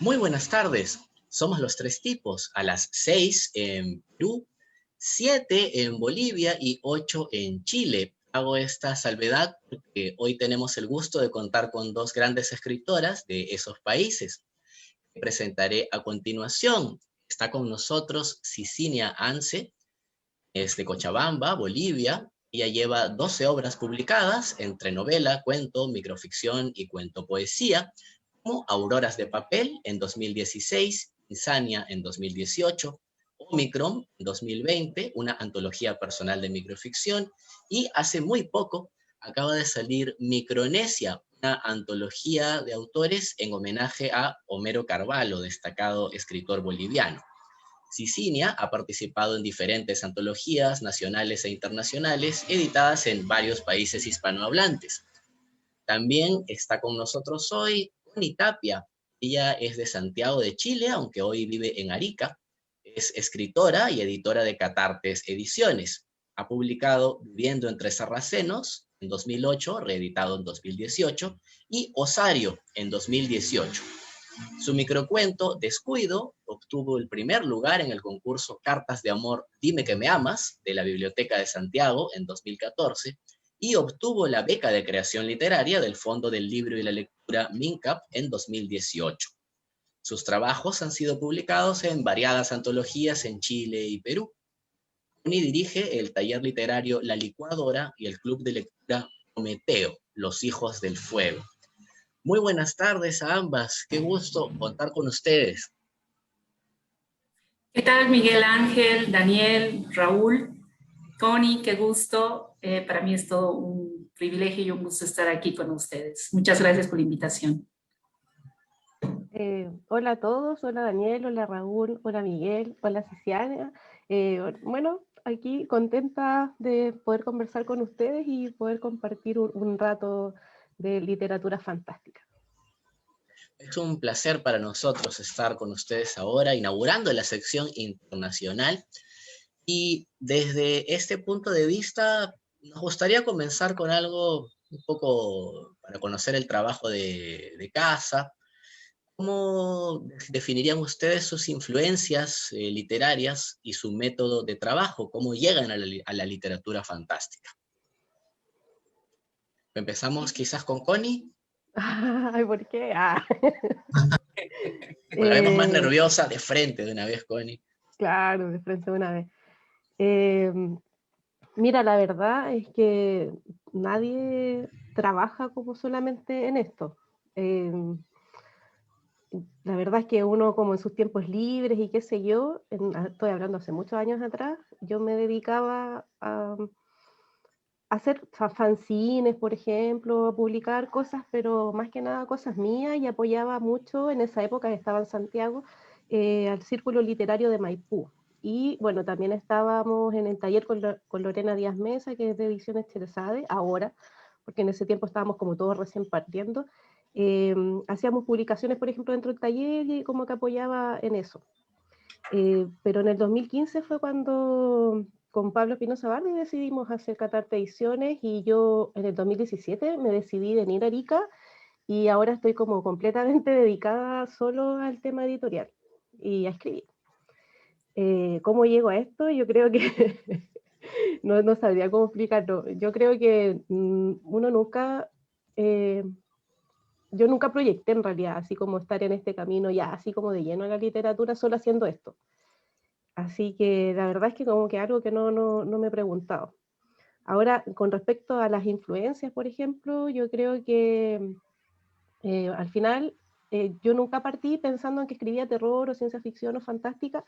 Muy buenas tardes. Somos los tres tipos. A las 6 en Perú, 7 en Bolivia y 8 en Chile. Hago esta salvedad porque hoy tenemos el gusto de contar con dos grandes escritoras de esos países. Presentaré a continuación. Está con nosotros Cicinia Anse, es de Cochabamba, Bolivia. Ella lleva 12 obras publicadas entre novela, cuento, microficción y cuento poesía, como Auroras de Papel en 2016, Insania en 2018, Omicron en 2020, una antología personal de microficción, y hace muy poco acaba de salir Micronesia, una antología de autores en homenaje a Homero Carvalho, destacado escritor boliviano. Cicinia ha participado en diferentes antologías nacionales e internacionales editadas en varios países hispanohablantes. También está con nosotros hoy Connie Tapia. Ella es de Santiago de Chile, aunque hoy vive en Arica. Es escritora y editora de Catartes Ediciones. Ha publicado Viviendo entre Sarracenos en 2008, reeditado en 2018, y Osario en 2018. Su microcuento Descuido obtuvo el primer lugar en el concurso Cartas de Amor Dime que me amas de la Biblioteca de Santiago en 2014 y obtuvo la beca de creación literaria del Fondo del Libro y la Lectura MINCAP en 2018. Sus trabajos han sido publicados en variadas antologías en Chile y Perú. Tony dirige el taller literario La Licuadora y el club de lectura Prometeo, Los Hijos del Fuego. Muy buenas tardes a ambas, qué gusto contar con ustedes. ¿Qué tal, Miguel Ángel, Daniel, Raúl, Connie? Qué gusto. Para mí es todo un privilegio y un gusto estar aquí con ustedes. Muchas gracias por la invitación. Hola a todos, hola Daniel, hola Raúl, hola Miguel, hola Cicilia. Bueno, aquí contenta de poder conversar con ustedes y poder compartir un rato de literatura fantástica. Es un placer para nosotros estar con ustedes ahora, inaugurando la sección internacional. Y desde este punto de vista, nos gustaría comenzar con algo un poco para conocer el trabajo de casa. ¿Cómo definirían ustedes sus influencias literarias y su método de trabajo? ¿Cómo llegan a la literatura fantástica? Empezamos quizás con Connie. Ay, ¿por qué? La vemos más nerviosa de frente de una vez, Connie. Claro, de frente de una vez. Mira, la verdad es que nadie trabaja como solamente en esto. La verdad es que uno como en sus tiempos libres y qué sé yo, estoy hablando hace muchos años atrás, yo me dedicaba a hacer fanzines, por ejemplo, a publicar cosas, pero más que nada cosas mías, y apoyaba mucho, en esa época estaba en Santiago, al Círculo Literario de Maipú. Y bueno, también estábamos en el taller con Lorena Díaz Mesa, que es de Ediciones Cheresade, ahora, porque en ese tiempo estábamos como todos recién partiendo. Hacíamos publicaciones, por ejemplo, dentro del taller y como que apoyaba en eso. Pero en el 2015 fue cuando con Pablo Espinosa Bardi decidimos hacer Catarte Ediciones, y yo en el 2017 me decidí venir a Arica y ahora estoy como completamente dedicada solo al tema editorial y a escribir. ¿Cómo llego a esto? Yo creo que no sabría cómo explicarlo. Yo creo que uno nunca... yo nunca proyecté en realidad así como estar en este camino ya así como de lleno a la literatura solo haciendo esto. Así que la verdad es que como que algo que no me he preguntado. Ahora, con respecto a las influencias, por ejemplo, yo creo que al final yo nunca partí pensando en que escribía terror o ciencia ficción o fantástica,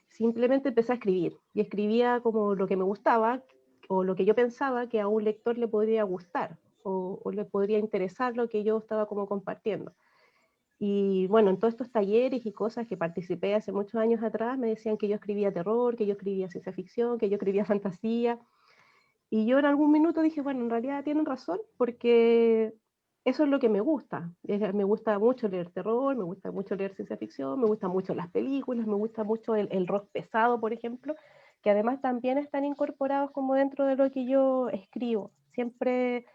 simplemente empecé a escribir y escribía como lo que me gustaba o lo que yo pensaba que a un lector le podría gustar o le podría interesar lo que yo estaba como compartiendo. Y bueno, en todos estos talleres y cosas que participé hace muchos años atrás, me decían que yo escribía terror, que yo escribía ciencia ficción, que yo escribía fantasía. Y yo en algún minuto dije, bueno, en realidad tienen razón, porque eso es lo que me gusta. Me gusta mucho leer terror, me gusta mucho leer ciencia ficción, me gustan mucho las películas, me gusta mucho el rock pesado, por ejemplo, que además también están incorporados como dentro de lo que yo escribo. Siempre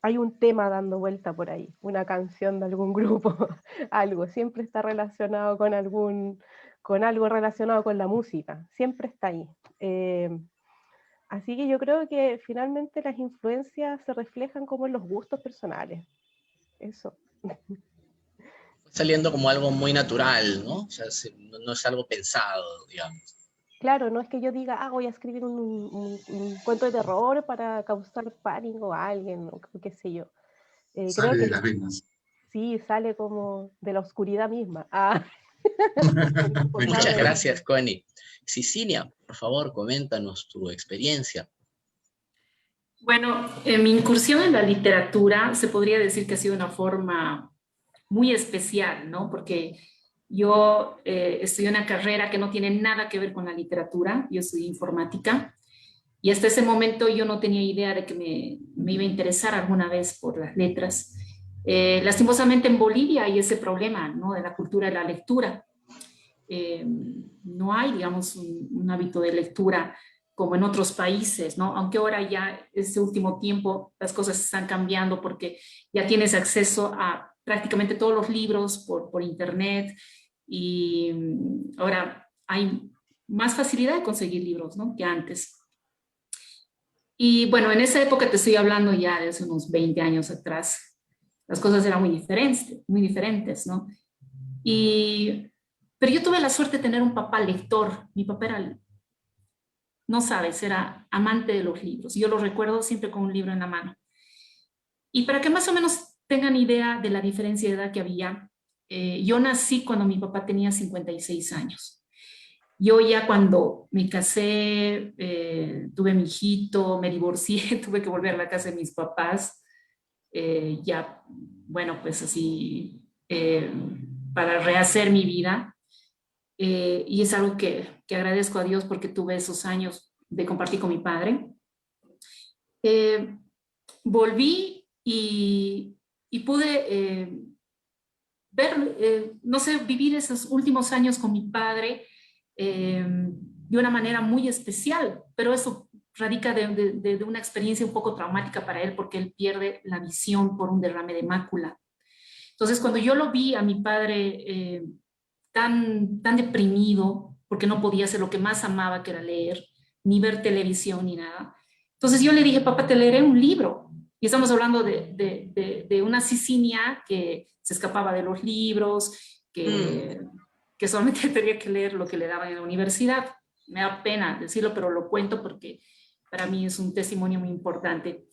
hay un tema dando vuelta por ahí, una canción de algún grupo, algo, siempre está relacionado con algo relacionado con la música, siempre está ahí. Así que yo creo que finalmente las influencias se reflejan como en los gustos personales, eso. Saliendo como algo muy natural, ¿no? O sea, no es algo pensado, digamos. Claro, no es que yo diga, voy a escribir un cuento de terror para causar pánico a alguien, o qué sé yo. Creo Sale de que las venas. sí, sale como de la oscuridad misma. Me Muchas encanta. gracias, Connie. Cecilia, por favor, coméntanos tu experiencia. Bueno, mi incursión en la literatura se podría decir que ha sido una forma muy especial, ¿no? Porque yo estudié una carrera que no tiene nada que ver con la literatura, yo estudié informática, y hasta ese momento yo no tenía idea de que me iba a interesar alguna vez por las letras. Lastimosamente en Bolivia hay ese problema, ¿no? De la cultura de la lectura. No hay, digamos, un hábito de lectura como en otros países, ¿no? Aunque ahora ya, este último tiempo, las cosas están cambiando porque ya tienes acceso a prácticamente todos los libros por internet y ahora hay más facilidad de conseguir libros, ¿no? Que antes. Y bueno, en esa época te estoy hablando ya de hace unos 20 años atrás, las cosas eran muy diferentes, ¿no? Pero yo tuve la suerte de tener un papá lector. Mi papá era, no sabes, era amante de los libros. Yo lo recuerdo siempre con un libro en la mano. Y para que más o menos tengan idea de la diferencia de edad que había, yo nací cuando mi papá tenía 56 años. Yo ya cuando me casé, tuve mi hijito, me divorcié, tuve que volver a la casa de mis papás. Ya, bueno, pues así, para rehacer mi vida. Y es algo que agradezco a Dios porque tuve esos años de compartir con mi padre. Eh, Volví y pude ver, no sé, vivir esos últimos años con mi padre de una manera muy especial, pero eso radica de una experiencia un poco traumática para él porque él pierde la visión por un derrame de mácula. Entonces, cuando yo lo vi a mi padre tan deprimido, porque no podía hacer lo que más amaba, que era leer, ni ver televisión, ni nada. Entonces yo le dije, papá, te leeré un libro. Y estamos hablando de una Sicilia que se escapaba de los libros, que solamente tenía que leer lo que le daban en la universidad. Me da pena decirlo, pero lo cuento porque para mí es un testimonio muy importante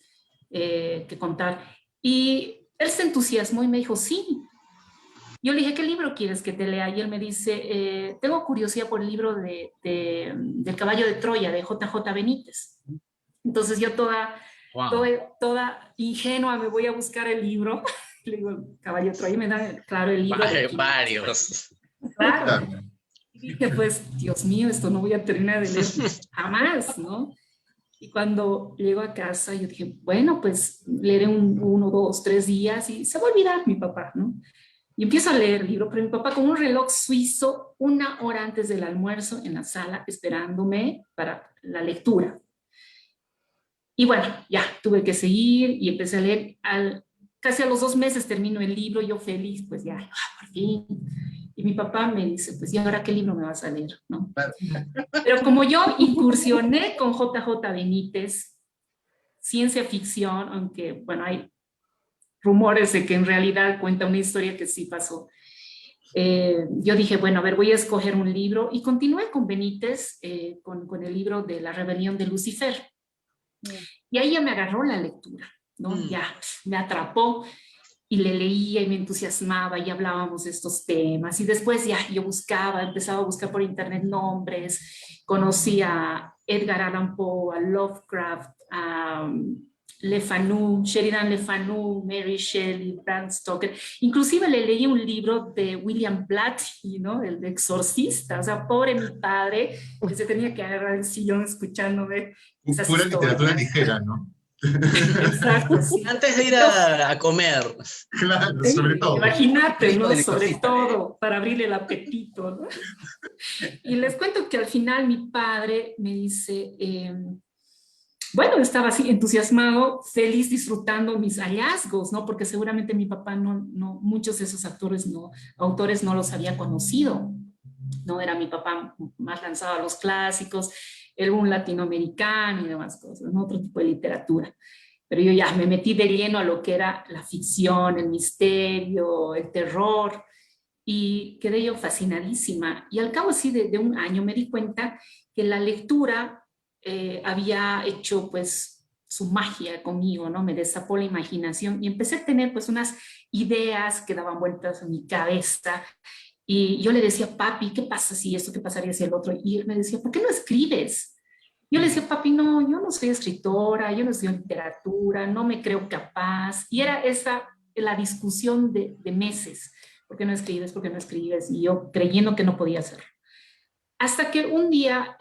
que contar. Y él se entusiasmó y me dijo, sí. Yo le dije, ¿qué libro quieres que te lea? Y él me dice, tengo curiosidad por el libro del caballo de Troya, de J.J. Benítez. Entonces yo toda ingenua me voy a buscar el libro. Le digo, caballo de Troya, me da, claro, el libro. Varios. Claro. Y dije, pues, Dios mío, esto no voy a terminar de leer jamás, ¿no? Y cuando llego a casa, yo dije, bueno, pues leeré 1, 2, 3 días y se va a olvidar mi papá, ¿no? Y empiezo a leer el libro, pero mi papá con un reloj suizo 1 hora antes del almuerzo en la sala esperándome para la lectura. Y bueno, ya tuve que seguir y empecé a leer. Casi a los 2 meses termino el libro, yo feliz, pues ya, por fin. Y mi papá me dice, pues, ¿y ahora qué libro me vas a leer? ¿No? Pero como yo incursioné con J.J. Benítez, ciencia ficción, aunque, bueno, hay rumores de que en realidad cuenta una historia que sí pasó. Yo dije, bueno, a ver, voy a escoger un libro y continué con Benítez, con el libro de La rebelión de Lucifer. Y ahí ya me agarró la lectura, ¿no? Ya me atrapó y le leía y me entusiasmaba y hablábamos de estos temas. Y después ya yo empezaba a buscar por internet nombres, conocí a Edgar Allan Poe, a Lovecraft, a Le Fanu, Sheridan Le Fanu, Mary Shelley, Bram Stoker. Inclusive le leí un libro de William Blatty, ¿no? El de exorcista. O sea, pobre mi padre, que se tenía que agarrar el sillón escuchándome esas Pura historias. literatura ligera, ¿no? Exacto, sí. Antes de ir a comer. Claro, sobre todo. Imagínate, ¿no? del Sobre exorcista. todo, para abrirle el apetito, ¿no? Y les cuento que al final mi padre me dice, bueno, estaba así entusiasmado, feliz, disfrutando mis hallazgos, ¿no? Porque seguramente mi papá muchos de esos autores no los había conocido, ¿no? Era mi papá más lanzado a los clásicos, era un latinoamericano y demás cosas, ¿no? Otro tipo de literatura. Pero yo ya me metí de lleno a lo que era la ficción, el misterio, el terror, y quedé yo fascinadísima. Y al cabo así de un año me di cuenta que la lectura había hecho pues su magia conmigo, ¿no? Me destapó la imaginación y empecé a tener pues unas ideas que daban vueltas en mi cabeza. Y yo le decía, papi, ¿qué pasa si esto? ¿Qué pasaría si el otro? Y él me decía, ¿por qué no escribes? Yo le decía, papi, no, yo no soy escritora, yo no estudio literatura, no me creo capaz. Y era esa la discusión de meses. ¿Por qué no escribes? ¿Por qué no escribes? Y yo creyendo que no podía hacerlo. Hasta que un día,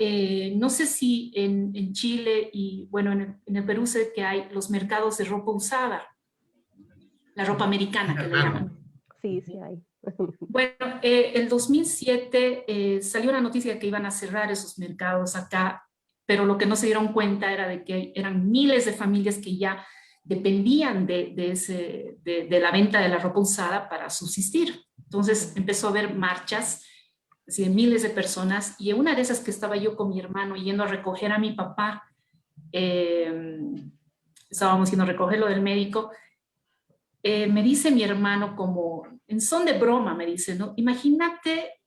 no sé si en Chile y bueno, en el Perú sé que hay los mercados de ropa usada, la ropa americana que le llaman. Sí, sí hay. Bueno, el 2007 salió una noticia que iban a cerrar esos mercados acá, pero lo que no se dieron cuenta era de que eran miles de familias que ya dependían de la venta de la ropa usada para subsistir. Entonces empezó a haber marchas, así de miles de personas, y en una de esas que estaba yo con mi hermano yendo a recoger a mi papá, estábamos yendo a recogerlo del médico, me dice mi hermano como, en son de broma, me dice, ¿no? Imagínate,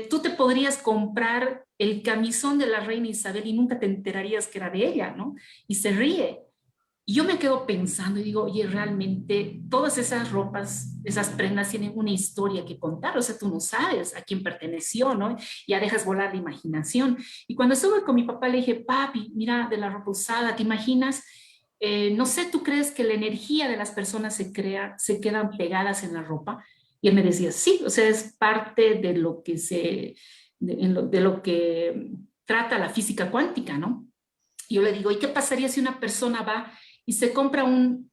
tú te podrías comprar el camisón de la reina Isabel y nunca te enterarías que era de ella, ¿no? Y se ríe. Y yo me quedo pensando y digo, oye, realmente todas esas ropas, esas prendas tienen una historia que contar, o sea, tú no sabes a quién perteneció, ¿no? Ya dejas volar la imaginación. Y cuando estuve con mi papá le dije, papi, mira, de la ropa usada, ¿te imaginas? No sé, ¿tú crees que la energía de las personas se quedan pegadas en la ropa? Y él me decía, sí, o sea, es parte de lo que de lo que trata la física cuántica, ¿no? Y yo le digo, ¿y qué pasaría si una persona va y se compra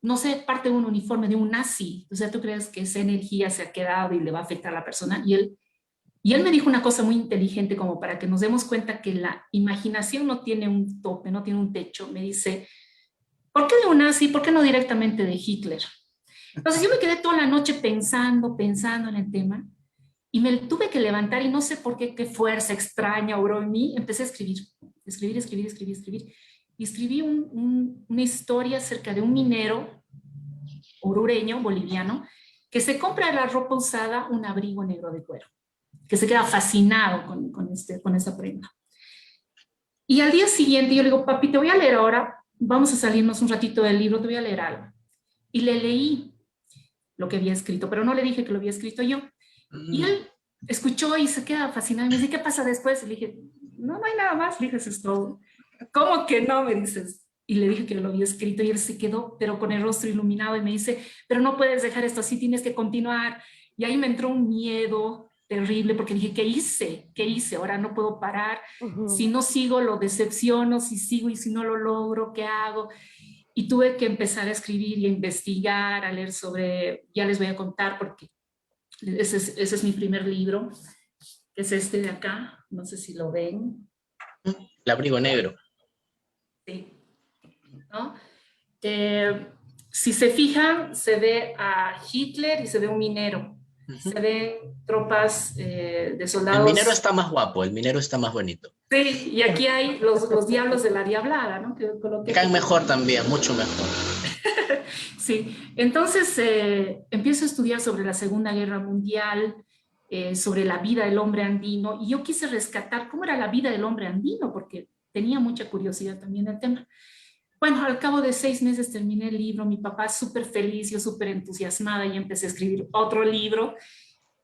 no sé, parte de un uniforme de un nazi? O sea, ¿tú crees que esa energía se ha quedado y le va a afectar a la persona? Y él me dijo una cosa muy inteligente como para que nos demos cuenta que la imaginación no tiene un tope, no tiene un techo. Me dice, ¿por qué de un nazi? ¿Por qué no directamente de Hitler? Entonces yo me quedé toda la noche pensando en el tema y me tuve que levantar y no sé por qué, qué fuerza extraña obró en mí. Empecé a escribir. Y escribí una historia acerca de un minero orureño, boliviano, que se compra la ropa usada, un abrigo negro de cuero, que se queda fascinado con esa prenda. Y al día siguiente yo le digo, papi, te voy a leer ahora, vamos a salirnos un ratito del libro, te voy a leer algo. Y le leí lo que había escrito, pero no le dije que lo había escrito yo. Y él escuchó y se queda fascinado. Y me dice, ¿qué pasa después? Y le dije, no, no hay nada más. Le dije, eso es todo. ¿Cómo que no? Me dices. Y le dije que lo había escrito y él se quedó, pero con el rostro iluminado y me dice, pero no puedes dejar esto así, tienes que continuar. Y ahí me entró un miedo terrible porque dije, ¿qué hice? ¿Qué hice? Ahora no puedo parar. Si no sigo, lo decepciono. Si sigo y si no lo logro, ¿qué hago? Y tuve que empezar a escribir y a investigar, a leer sobre, ya les voy a contar porque ese es mi primer libro, que es este de acá, no sé si lo ven. El abrigo negro. Sí. ¿No? Si se fijan, se ve a Hitler y se ve un minero. Se ven tropas de soldados. El minero está más guapo, el minero está más bonito. Sí, y aquí hay los diablos de la diablada, ¿no? Me caen mejor también, mucho mejor. Sí, entonces empiezo a estudiar sobre la Segunda Guerra Mundial, sobre la vida del hombre andino, y yo quise rescatar cómo era la vida del hombre andino, porque tenía mucha curiosidad también del tema. Bueno, al cabo de 6 meses terminé el libro, mi papá súper feliz, yo súper entusiasmada y empecé a escribir otro libro,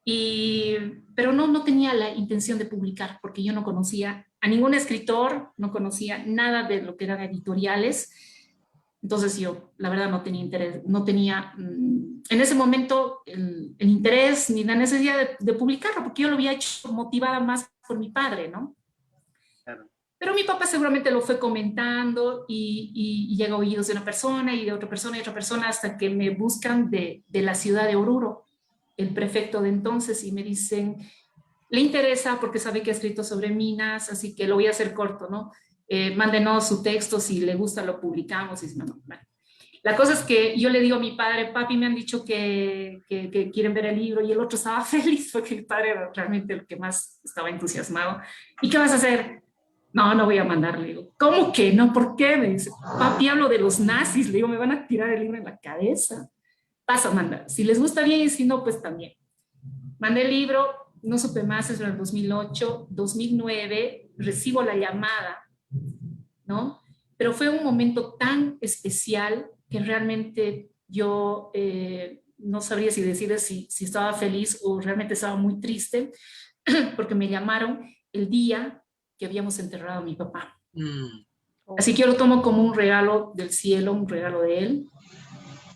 pero no tenía la intención de publicar porque yo no conocía a ningún escritor, no conocía nada de lo que eran editoriales. Entonces yo, la verdad, no tenía interés, no tenía en ese momento el interés ni la necesidad de publicarlo, porque yo lo había hecho motivada más por mi padre, ¿no? Claro. Pero mi papá seguramente lo fue comentando y llega a oídos de una persona y de otra persona y otra persona hasta que me buscan de la ciudad de Oruro, el prefecto de entonces, y me dicen, le interesa porque sabe que ha escrito sobre minas, así que lo voy a hacer corto, ¿no? mándenos su texto, si le gusta lo publicamos. Y dice, bueno. La cosa es que yo le digo a mi padre, papi, me han dicho que quieren ver el libro, y el otro estaba feliz porque mi padre era realmente el que más estaba entusiasmado. ¿Y qué vas a hacer? No, no voy a mandar, le digo. ¿Cómo que no? ¿Por qué? Me dice, papi, hablo de los nazis, le digo, me van a tirar el libro en la cabeza. Vas a mandar. Si les gusta bien y si no, pues también. Mandé el libro, no supe más, eso era el 2008, 2009, recibo la llamada, ¿no? Pero fue un momento tan especial que realmente yo no sabría si decirles si estaba feliz o realmente estaba muy triste, porque me llamaron el día que habíamos enterrado a mi papá. Mm. Así que yo lo tomo como un regalo del cielo, un regalo de él.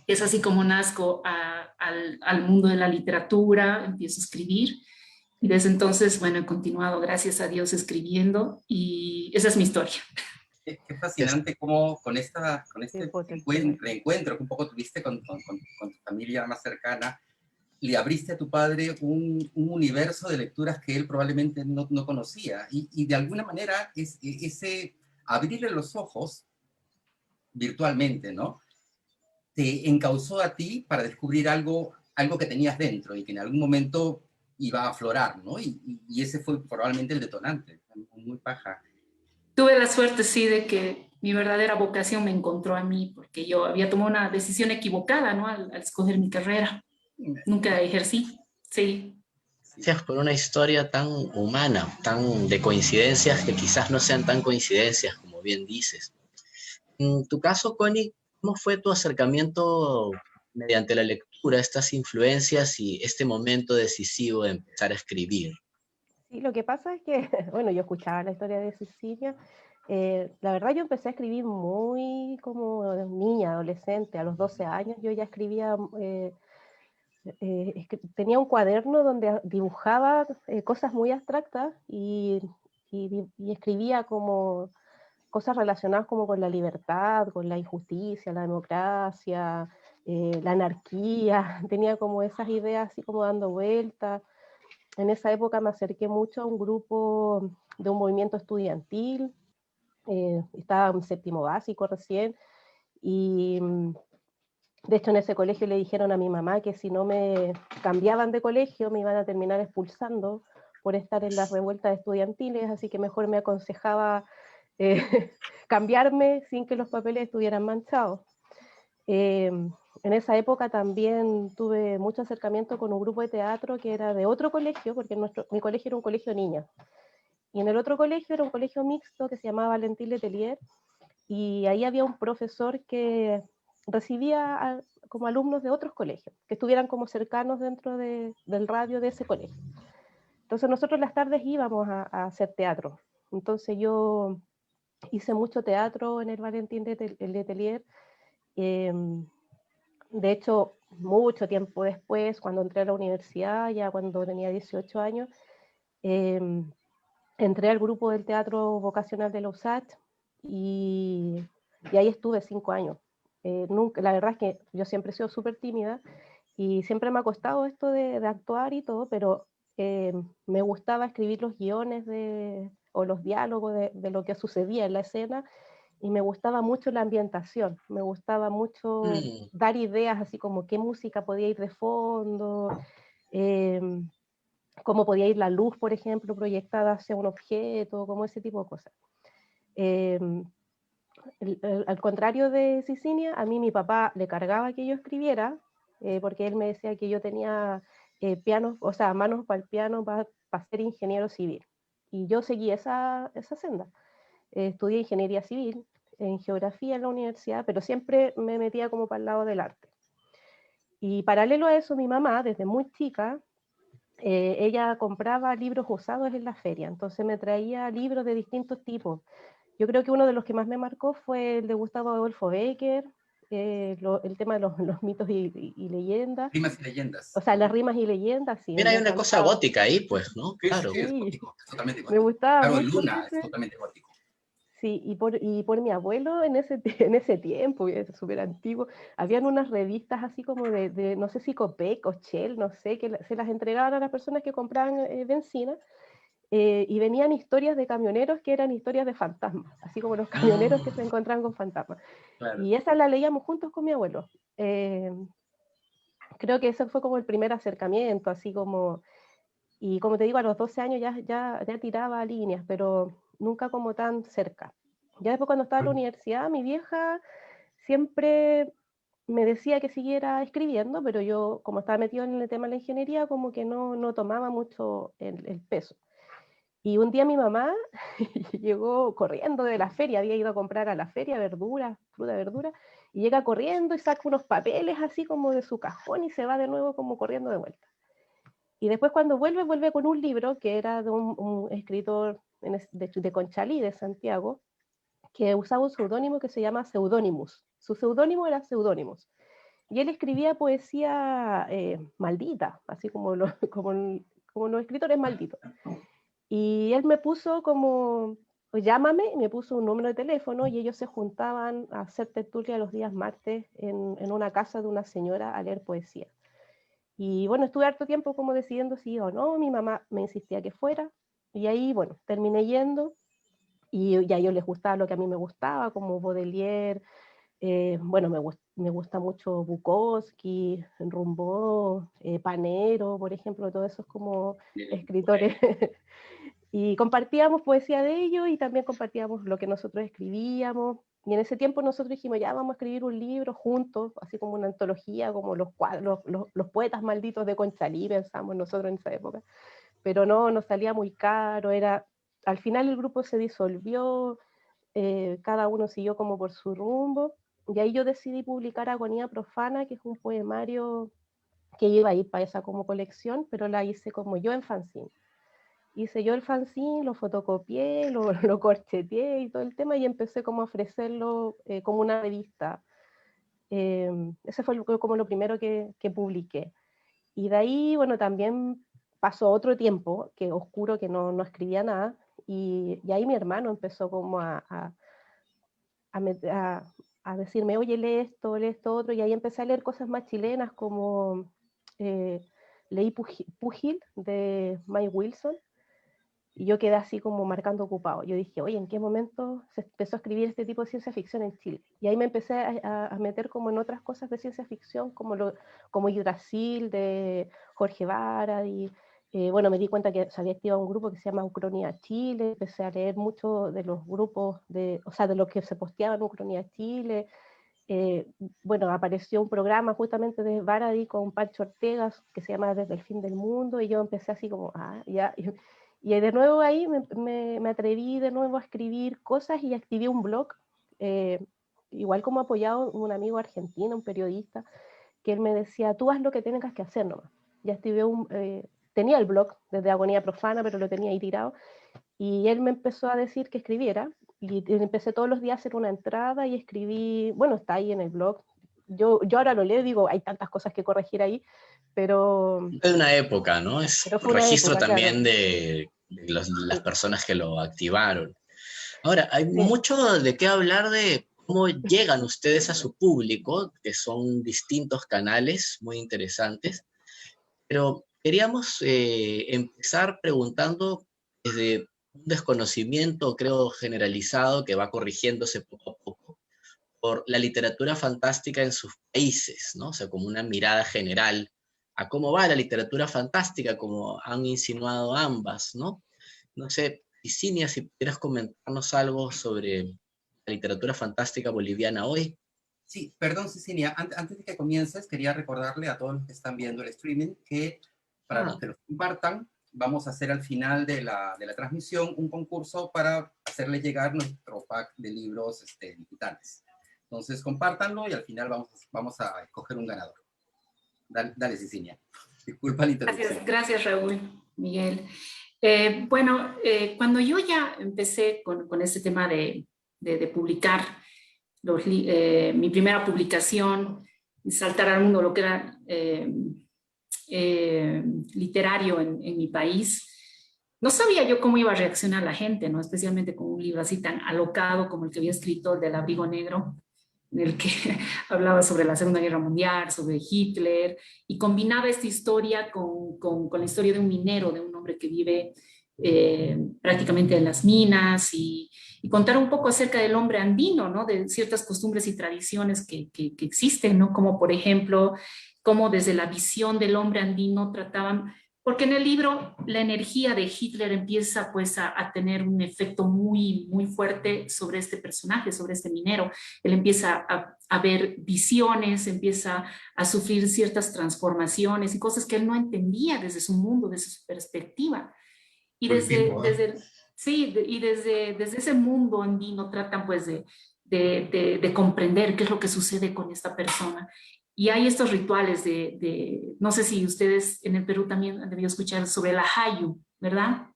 Es así como nazco al mundo de la literatura, empiezo a escribir. Y desde entonces, bueno, he continuado, gracias a Dios, escribiendo. Y esa es mi historia. Qué fascinante cómo con este Sí, reencuentro que un poco tuviste con tu familia más cercana, le abriste a tu padre un universo de lecturas que él probablemente no conocía. Y de alguna manera ese abrirle los ojos virtualmente, ¿no? Te encauzó a ti para descubrir algo que tenías dentro y que en algún momento iba a aflorar, ¿no? Y ese fue probablemente el detonante, muy paja. Tuve la suerte, sí, de que mi verdadera vocación me encontró a mí, porque yo había tomado una decisión equivocada, ¿no? Al escoger mi carrera. Nunca ejercí, sí. Gracias por una historia tan humana, tan de coincidencias que quizás no sean tan coincidencias, como bien dices. En tu caso, Connie, ¿cómo fue tu acercamiento mediante la lectura, estas influencias y este momento decisivo de empezar a escribir? Sí, lo que pasa es que, bueno, yo escuchaba la historia de Cecilia. La verdad yo empecé a escribir muy como niña, adolescente, a los 12 años yo ya escribía, tenía un cuaderno donde dibujaba cosas muy abstractas y escribía como cosas relacionadas como con la libertad, con la injusticia, la democracia, la anarquía, tenía como esas ideas así como dando vueltas. En esa época me acerqué mucho a un grupo de un movimiento estudiantil, estaba en séptimo básico recién, y de hecho en ese colegio le dijeron a mi mamá que si no me cambiaban de colegio me iban a terminar expulsando por estar en las revueltas estudiantiles, así que mejor me aconsejaba eh, cambiarme sin que los papeles estuvieran manchados. En esa época también tuve mucho acercamiento con un grupo de teatro que era de otro colegio, porque mi colegio era un colegio de niñas. Y en el otro colegio era un colegio mixto que se llamaba Valentín Letelier, y ahí había un profesor que recibía como alumnos de otros colegios, que estuvieran como cercanos dentro del radio de ese colegio. Entonces nosotros las tardes íbamos a hacer teatro. Entonces yo hice mucho teatro en el Valentín Letelier. De hecho, mucho tiempo después, cuando entré a la universidad, ya cuando tenía 18 años, eh, entré al grupo del teatro vocacional de la USACH y ahí estuve 5 años. Nunca, la verdad es que yo siempre he sido súper tímida y siempre me ha costado esto de actuar y todo, pero me gustaba escribir los guiones o los diálogos de lo que sucedía en la escena, y me gustaba mucho la ambientación, me gustaba mucho dar ideas así como qué música podía ir de fondo, eh, cómo podía ir la luz, por ejemplo, proyectada hacia un objeto, como ese tipo de cosas. Eh, al contrario de Cicinia, a mí mi papá le cargaba que yo escribiera, porque él me decía que yo tenía pianos, o sea, manos para el piano para ser ingeniero civil. Y yo seguí esa senda. Estudié ingeniería civil, en geografía en la universidad, pero siempre me metía como para el lado del arte. Y paralelo a eso, mi mamá, desde muy chica, ella compraba libros usados en la feria, entonces me traía libros de distintos tipos. Yo creo que uno de los que más me marcó fue el de Gustavo Adolfo Bécquer, el tema de los mitos y leyendas. Rimas y leyendas. O sea, las rimas y leyendas, sí. Mira, hay una cosa gótica ahí, pues, ¿no? Sí, Claro. sí, es gótico, es totalmente Me gótico. gustaba Claro, mucho Luna es totalmente gótico. Sí, y por mi abuelo en ese tiempo, es súper antiguo, habían unas revistas así como no sé si Copec o Shell, no sé, se las entregaban a las personas que compraban benzina, y venían historias de camioneros que eran historias de fantasmas, así como los camioneros que se encontraban con fantasmas. Claro. Y esa la leíamos juntos con mi abuelo. Creo que ese fue como el primer acercamiento, así como, y como te digo, a los 12 años ya tiraba líneas, pero nunca como tan cerca. Ya después cuando estaba en la universidad, mi vieja siempre me decía que siguiera escribiendo, pero yo, como estaba metido en el tema de la ingeniería, como que no tomaba mucho el peso. Y un día mi mamá llegó corriendo de la feria, había ido a comprar a la feria verduras, fruta, verdura, y llega corriendo y saca unos papeles así como de su cajón y se va de nuevo como corriendo de vuelta. Y después cuando vuelve con un libro que era de un escritor de Conchalí, de Santiago, que usaba un seudónimo que se llama Pseudónimos. Su seudónimo era Pseudónimos. Y él escribía poesía maldita, así como los escritores malditos. Y él me puso como, pues llámame, y me puso un número de teléfono y ellos se juntaban a hacer tertulia los días martes en una casa de una señora a leer poesía. Y bueno, estuve harto tiempo como decidiendo si o no, mi mamá me insistía que fuera, y ahí, bueno, terminé yendo, y a ellos les gustaba lo que a mí me gustaba, como Baudelaire, bueno, me gusta mucho Bukowski, Rimbaud, Panero, por ejemplo, todos esos como escritores. Y compartíamos poesía de ellos y también compartíamos lo que nosotros escribíamos. Y en ese tiempo nosotros dijimos, ya vamos a escribir un libro juntos, así como una antología, como los poetas malditos de Conchalí, pensamos nosotros en esa época. Pero no, nos salía muy caro, al final el grupo se disolvió, cada uno siguió como por su rumbo, y ahí yo decidí publicar Agonía Profana, que es un poemario que iba a ir para esa como colección, pero la hice como yo en fanzine. Hice yo el fanzine, lo fotocopié, lo corcheteé y todo el tema, y empecé como a ofrecerlo como una revista. Ese fue como lo primero que publiqué. Y de ahí, bueno, también pasó otro tiempo, que oscuro, que no escribía nada, y ahí mi hermano empezó como a decirme, oye, lee esto, otro, y ahí empecé a leer cosas más chilenas, como leí Púgil de Mike Wilson, y yo quedé así como marcando ocupado. Yo dije, oye, ¿en qué momento se empezó a escribir este tipo de ciencia ficción en Chile? Y ahí me empecé a meter como en otras cosas de ciencia ficción, como Yggdrasil de Jorge Vara, y bueno, me di cuenta que se había activado un grupo que se llama Ucronía Chile, empecé a leer mucho de los grupos, o sea, de los que se posteaban en Ucronía Chile. Bueno, apareció un programa justamente de Varadi con Pancho Ortega que se llama Desde el Fin del Mundo, y yo empecé así como, ya, y de nuevo ahí me atreví de nuevo a escribir cosas y activé un blog, igual como apoyado un amigo argentino, un periodista, que él me decía, tú haz lo que tengas que hacer nomás. Y activé tenía el blog desde Agonía Profana, pero lo tenía ahí tirado, y él me empezó a decir que escribiera, y empecé todos los días a hacer una entrada y escribí, bueno, está ahí en el blog. Yo ahora lo leo y digo, hay tantas cosas que corregir ahí, pero De una época, ¿no? Es fue un una registro época, claro. también de las personas que lo activaron. Ahora, hay Sí. mucho de qué hablar de cómo llegan ustedes a su público, que son distintos canales muy interesantes, pero queríamos empezar preguntando desde un desconocimiento, creo, generalizado que va corrigiéndose poco a poco por la literatura fantástica en sus países, ¿no? O sea, como una mirada general a cómo va la literatura fantástica, como han insinuado ambas, ¿no? No sé, Isinia, si pudieras comentarnos algo sobre la literatura fantástica boliviana hoy. Sí, perdón, Cecilia, antes de que comiences, quería recordarle a todos los que están viendo el streaming que para los que lo compartan, vamos a hacer al final de la transmisión un concurso para hacerle llegar nuestro pack de libros digitales. Entonces, compártanlo y al final vamos a escoger un ganador. Dale, Cecilia. Disculpa la interrupción. Gracias, Raúl, Miguel. Bueno, cuando yo ya empecé con este tema de publicar mi primera publicación y saltar al mundo lo que era literario en mi país, no sabía yo cómo iba a reaccionar la gente, ¿no? Especialmente con un libro así tan alocado como el que había escrito, del Abrigo Negro, en el que hablaba sobre la Segunda Guerra Mundial, sobre Hitler, y combinaba esta historia con la historia de un minero, de un hombre que vive prácticamente de las minas y contar un poco acerca del hombre andino, ¿no? De ciertas costumbres y tradiciones que existen, ¿no? Como por ejemplo, cómo desde la visión del hombre andino trataban, porque en el libro la energía de Hitler empieza pues a tener un efecto muy, muy fuerte sobre este personaje, sobre este minero. Él empieza a ver visiones, empieza a sufrir ciertas transformaciones y cosas que él no entendía desde su mundo, desde su perspectiva. Y Buen tipo, ¿eh? desde ese mundo andino tratan pues de comprender qué es lo que sucede con esta persona. Y hay estos rituales no sé si ustedes en el Perú también han debido escuchar sobre el ajayu, ¿verdad?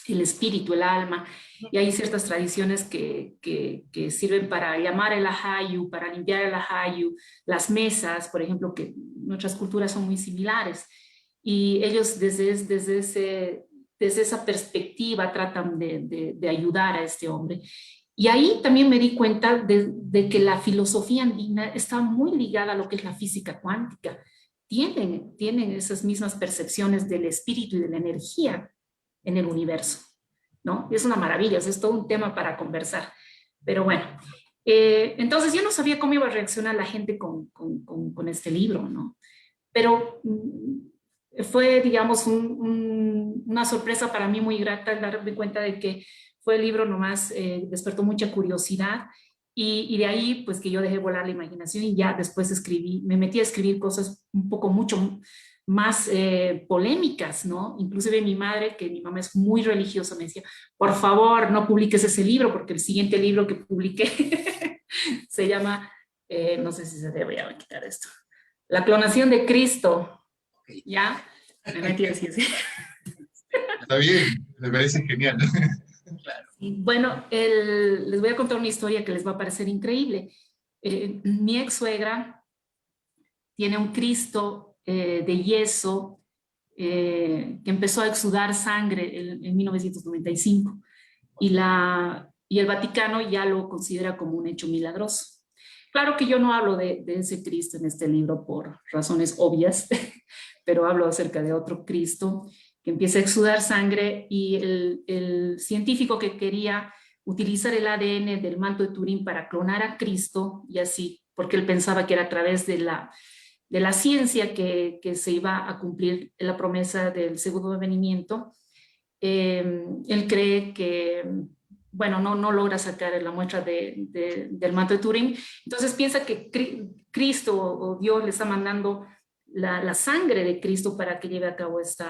El espíritu, el alma. Y hay ciertas tradiciones que sirven para llamar el ajayu, para limpiar el ajayu, las mesas, por ejemplo, que nuestras culturas son muy similares. Y ellos desde esa perspectiva tratan de ayudar a este hombre. Y ahí también me di cuenta de que la filosofía andina está muy ligada a lo que es la física cuántica. Tienen esas mismas percepciones del espíritu y de la energía en el universo, ¿no? Y es una maravilla, es todo un tema para conversar. Pero bueno, entonces yo no sabía cómo iba a reaccionar la gente con este libro, ¿no? Pero fue, digamos, una sorpresa para mí muy grata al darme cuenta de que fue el libro nomás, despertó mucha curiosidad y de ahí pues que yo dejé volar la imaginación y ya después me metí a escribir cosas un poco mucho más polémicas, ¿no? Inclusive mi madre, que mi mamá es muy religiosa, me decía, por favor, no publiques ese libro porque el siguiente libro que publiqué se llama, no sé si se debe, voy a quitar esto, La clonación de Cristo. ¿Ya? Me metí así. Está bien, me parece genial. Claro. Bueno, les voy a contar una historia que les va a parecer increíble. Mi ex suegra tiene un Cristo de yeso que empezó a exudar sangre en 1995 y el Vaticano ya lo considera como un hecho milagroso. Claro que yo no hablo de ese Cristo en este libro por razones obvias, pero hablo acerca de otro Cristo que empieza a exudar sangre y el científico que quería utilizar el ADN del manto de Turín para clonar a Cristo y así, porque él pensaba que era a través de la ciencia que se iba a cumplir la promesa del segundo venimiento. Él cree que, bueno, no logra sacar la muestra del manto de Turín, entonces piensa que Cristo o Dios le está mandando la sangre de Cristo para que lleve a cabo este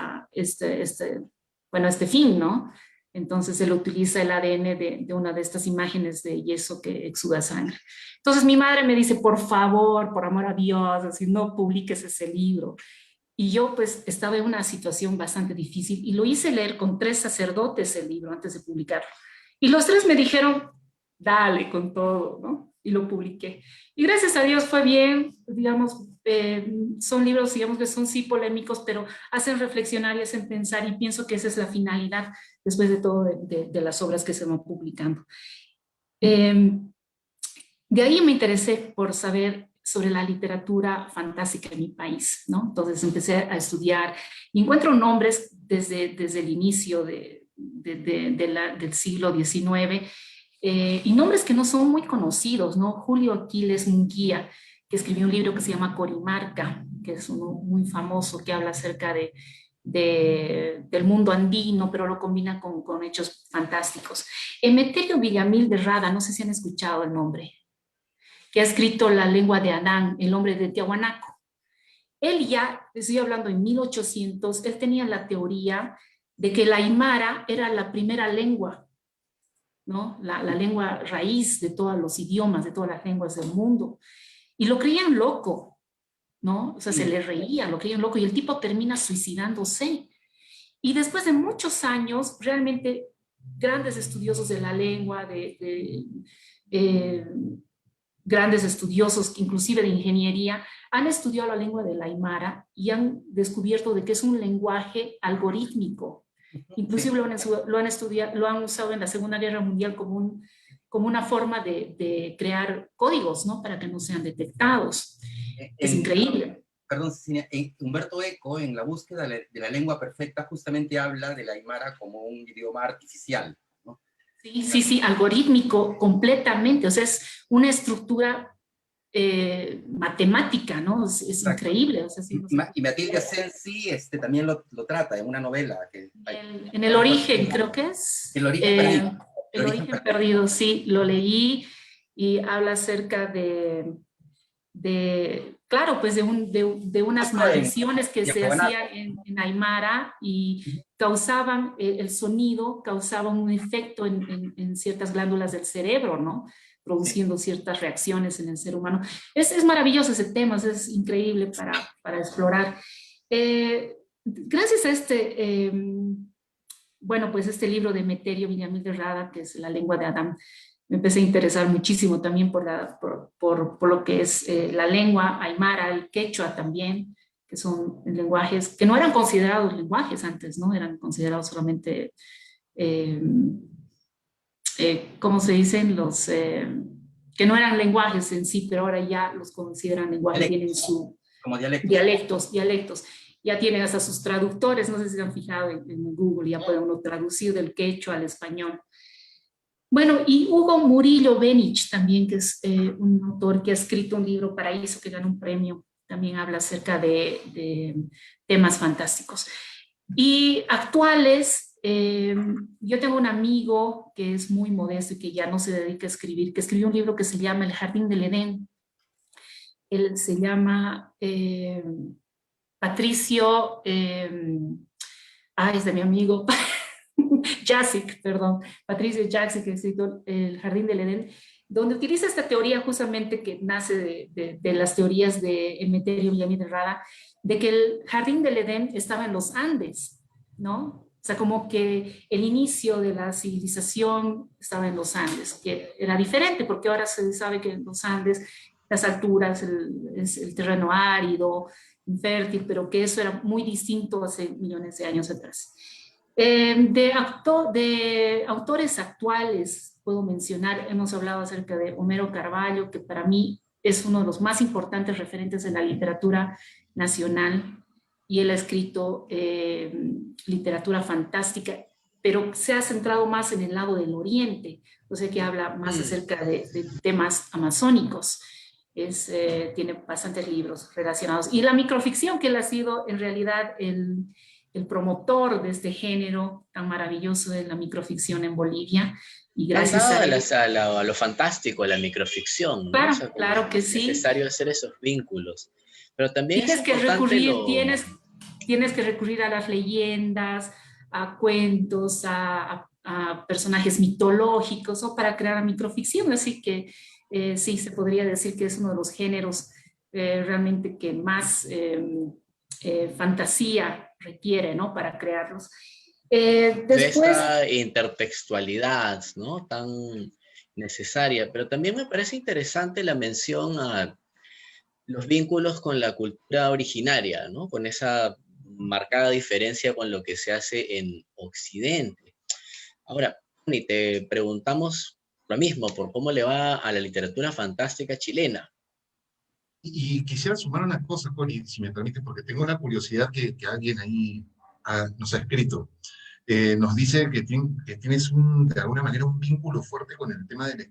fin, ¿no? Entonces él utiliza el ADN de una de estas imágenes de yeso que exuda sangre. Entonces mi madre me dice, por favor, por amor a Dios, así no publiques ese libro. Y yo pues estaba en una situación bastante difícil y lo hice leer con 3 sacerdotes el libro antes de publicarlo. Y los 3 me dijeron, dale con todo, ¿no? Y lo publiqué. Y gracias a Dios fue bien, digamos, son libros, digamos que son sí polémicos, pero hacen reflexionar y hacen pensar y pienso que esa es la finalidad después de todo de las obras que se van publicando. De ahí me interesé por saber sobre la literatura fantástica en mi país, ¿no? Entonces empecé a estudiar y encuentro nombres desde el inicio del siglo XIX y nombres que no son muy conocidos, ¿no? Julio Aquiles Munguía, que escribió un libro que se llama Corimarca, que es uno muy famoso que habla acerca del mundo andino, pero lo combina con hechos fantásticos. Emeterio Villamil de Rada, no sé si han escuchado el nombre, que ha escrito La lengua de Adán, el hombre de Tiahuanaco. Él ya, estoy hablando en 1800, él tenía la teoría de que la aymara era la primera lengua, ¿no? La lengua raíz de todos los idiomas, de todas las lenguas del mundo. Y lo creían loco, ¿no? O sea, se le reía, lo creían loco y el tipo termina suicidándose. Y después de muchos años, realmente grandes estudiosos de la lengua, grandes estudiosos, inclusive de ingeniería, han estudiado la lengua del aymara y han descubierto de que es un lenguaje algorítmico. Inclusive lo han usado en la Segunda Guerra Mundial como una forma de crear códigos, ¿no? Para que no sean detectados. Es increíble. perdón, Cecilia, Humberto Eco, en la búsqueda de la lengua perfecta, justamente habla del aymara como un idioma artificial, ¿no? Sí, sí, sí, algorítmico completamente, o sea, es una estructura matemática, ¿no? Es Exacto. increíble. O sea, sí, no sé. Y Matilde Asensi también lo trata en una novela. En el origen, creo que es. El origen perdido. El origen perdido, sí, lo leí y habla acerca claro, pues de unas maldiciones que se hacían en Aymara y causaban, el sonido causaba un efecto en ciertas glándulas del cerebro, ¿no? Produciendo ciertas reacciones en el ser humano. Es maravilloso ese tema, es increíble para explorar. Gracias a bueno, pues este libro de Emeterio Villamil de Rada, que es La lengua de Adán, me empecé a interesar muchísimo también por lo que es la lengua aymara, el quechua también, que son lenguajes que no eran considerados lenguajes antes, ¿no? Eran considerados solamente, ¿cómo se dicen? Que no eran lenguajes en sí, pero ahora ya los consideran lenguajes, tienen como dialectos. Dialectos. Ya tienen hasta sus traductores, no sé si se han fijado en Google, ya puede uno traducir del quechua al español. Bueno, y Hugo Murillo Benich también, que es un autor que ha escrito un libro, Paraíso, que ganó un premio, también habla acerca de temas fantásticos. Y actuales, yo tengo un amigo que es muy modesto y que ya no se dedica a escribir, que escribió un libro que se llama El Jardín del Edén. Él se llama Patricio, es de mi amigo, Jasik, perdón, Patricio Jasik, que ha escrito El Jardín del Edén, donde utiliza esta teoría justamente que nace de las teorías de Emeterio Villamil de Rada, de que el Jardín del Edén estaba en los Andes, ¿no? O sea, como que el inicio de la civilización estaba en los Andes, que era diferente porque ahora se sabe que en los Andes, las alturas, el terreno árido, infértil, pero que eso era muy distinto hace millones de años atrás. De autores actuales, puedo mencionar, hemos hablado acerca de Homero Carvalho, que para mí es uno de los más importantes referentes de la literatura nacional, y él ha escrito literatura fantástica, pero se ha centrado más en el lado del oriente, o sea que habla más acerca de temas amazónicos. Tiene bastantes libros relacionados. Y la microficción, que él ha sido en realidad el promotor de este género tan maravilloso de la microficción en Bolivia. Y gracias a lo fantástico, a la microficción, ¿no? Claro, O sea, claro que sí. Es necesario hacer esos vínculos. Pero también tienes es que importante recurrir, tienes que recurrir a las leyendas, a cuentos, a personajes mitológicos, o para crear microficción. Así que sí, se podría decir que es uno de los géneros realmente que más fantasía requiere, ¿no? Para crearlos. de esta intertextualidad, ¿no? Tan necesaria. Pero también me parece interesante la mención a los vínculos con la cultura originaria, ¿no? Con esa marcada diferencia con lo que se hace en Occidente. Ahora, Tony, te preguntamos lo mismo, por cómo le va a la literatura fantástica chilena. Y quisiera sumar una cosa, Connie, si me permite, porque tengo una curiosidad que alguien ahí nos ha escrito. Nos dice que tienes de alguna manera un vínculo fuerte con el tema de la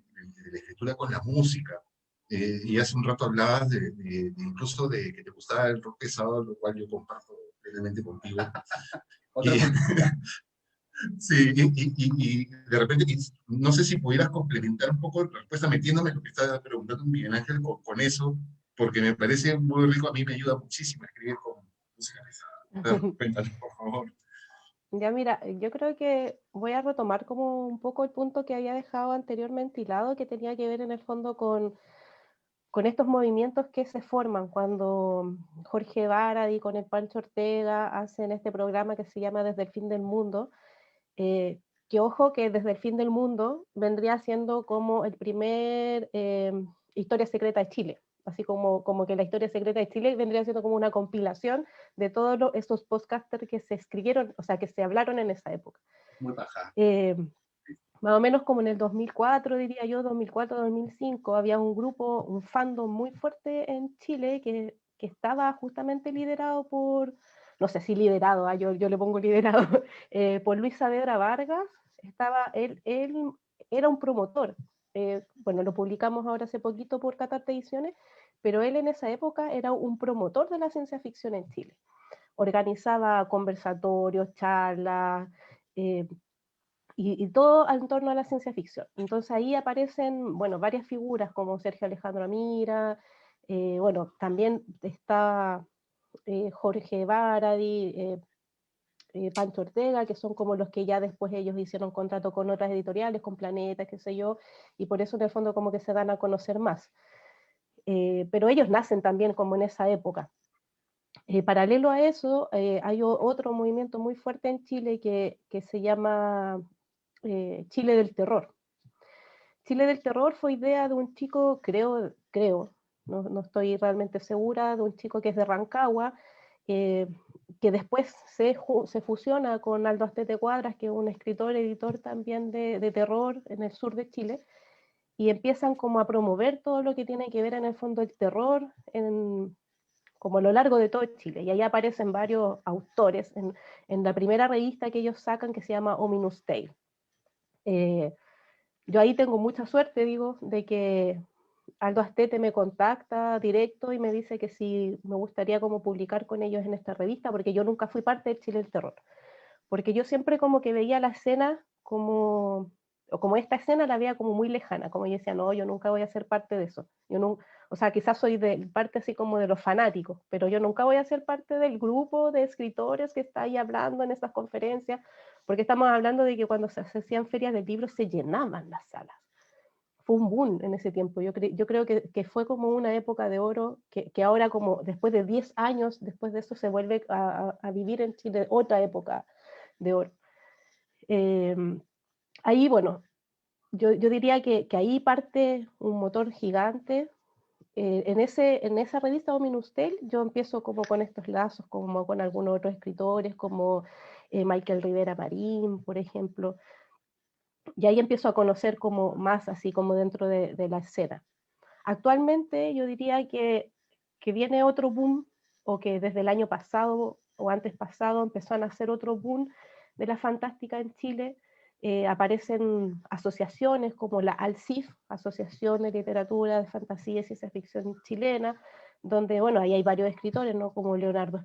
escritura con la música. Y hace un rato hablabas incluso de que te gustaba el rock pesado, lo cual yo comparto plenamente contigo. Sí, y de repente, no sé si pudieras complementar un poco la respuesta metiéndome en lo que está preguntando Miguel Ángel con eso, porque me parece muy rico, a mí me ayuda muchísimo a escribir con música pesada. Cuéntanos, por favor. Ya mira, yo creo que voy a retomar como un poco el punto que había dejado anteriormente hilado, que tenía que ver en el fondo con estos movimientos que se forman cuando Jorge Baradi con el Pancho Ortega hacen este programa que se llama Desde el Fin del Mundo, que ojo que Desde el Fin del Mundo vendría siendo como el primer Historia Secreta de Chile, así como que la Historia Secreta de Chile vendría siendo como una compilación de todos estos podcasters que se escribieron, o sea, que se hablaron en esa época. Muy baja. Más o menos como en el 2004, diría yo, 2004-2005, había un grupo, un fandom muy fuerte en Chile que que estaba justamente liderado por, no sé si liderado, yo le pongo liderado, por Luis Saavedra Vargas. Él era un promotor. Bueno, lo publicamos ahora hace poquito por Catarte Ediciones, pero él en esa época era un promotor de la ciencia ficción en Chile. Organizaba conversatorios, charlas, y todo en torno a la ciencia ficción. Entonces ahí aparecen, bueno, varias figuras como Sergio Alejandro Amira, bueno, también está Jorge Baradi, Pancho Ortega, que son como los que ya después ellos hicieron contrato con otras editoriales, con Planeta, qué sé yo, y por eso en el fondo como que se dan a conocer más. Pero ellos nacen también como en esa época. Paralelo a eso, hay otro movimiento muy fuerte en Chile que se llama Chile del Terror. Chile del Terror fue idea de un chico, creo, no estoy realmente segura, de un chico que es de Rancagua, que después se fusiona con Aldo Astete Cuadras, que es un escritor, editor también de terror en el sur de Chile, y empiezan como a promover todo lo que tiene que ver en el fondo el terror, como a lo largo de todo Chile. Y ahí aparecen varios autores en la primera revista que ellos sacan, que se llama Ominous Tale. Yo ahí tengo mucha suerte, digo, de que Aldo Astete me contacta directo y me dice que si me gustaría como publicar con ellos en esta revista, porque yo nunca fui parte del Chile del Terror. Porque yo siempre como que veía la escena como, o como esta escena la veía como muy lejana, como yo decía, no, yo nunca voy a ser parte de eso. Yo no, o sea, quizás soy de parte así como de los fanáticos, pero yo nunca voy a ser parte del grupo de escritores que está ahí hablando en estas conferencias, porque estamos hablando de que cuando se hacían ferias de libros se llenaban las salas. Fue un boom en ese tiempo. Yo creo que fue como una época de oro que ahora como después de 10 años, después de eso se vuelve a vivir en Chile otra época de oro. Ahí, bueno, yo diría que ahí parte un motor gigante. En esa revista Ominous Tale yo empiezo como con estos lazos, como con algunos otros escritores, como Michael Rivera Marín, por ejemplo, y ahí empiezo a conocer como más así como dentro de la escena. Actualmente yo diría que viene otro boom, o que desde el año pasado o antes pasado empezó a nacer otro boom de la fantástica en Chile. Aparecen asociaciones como la ALCIF, Asociación de Literatura de Fantasía y Ciencia Ficción Chilena, donde, bueno, ahí hay varios escritores, ¿no? Como Leonardo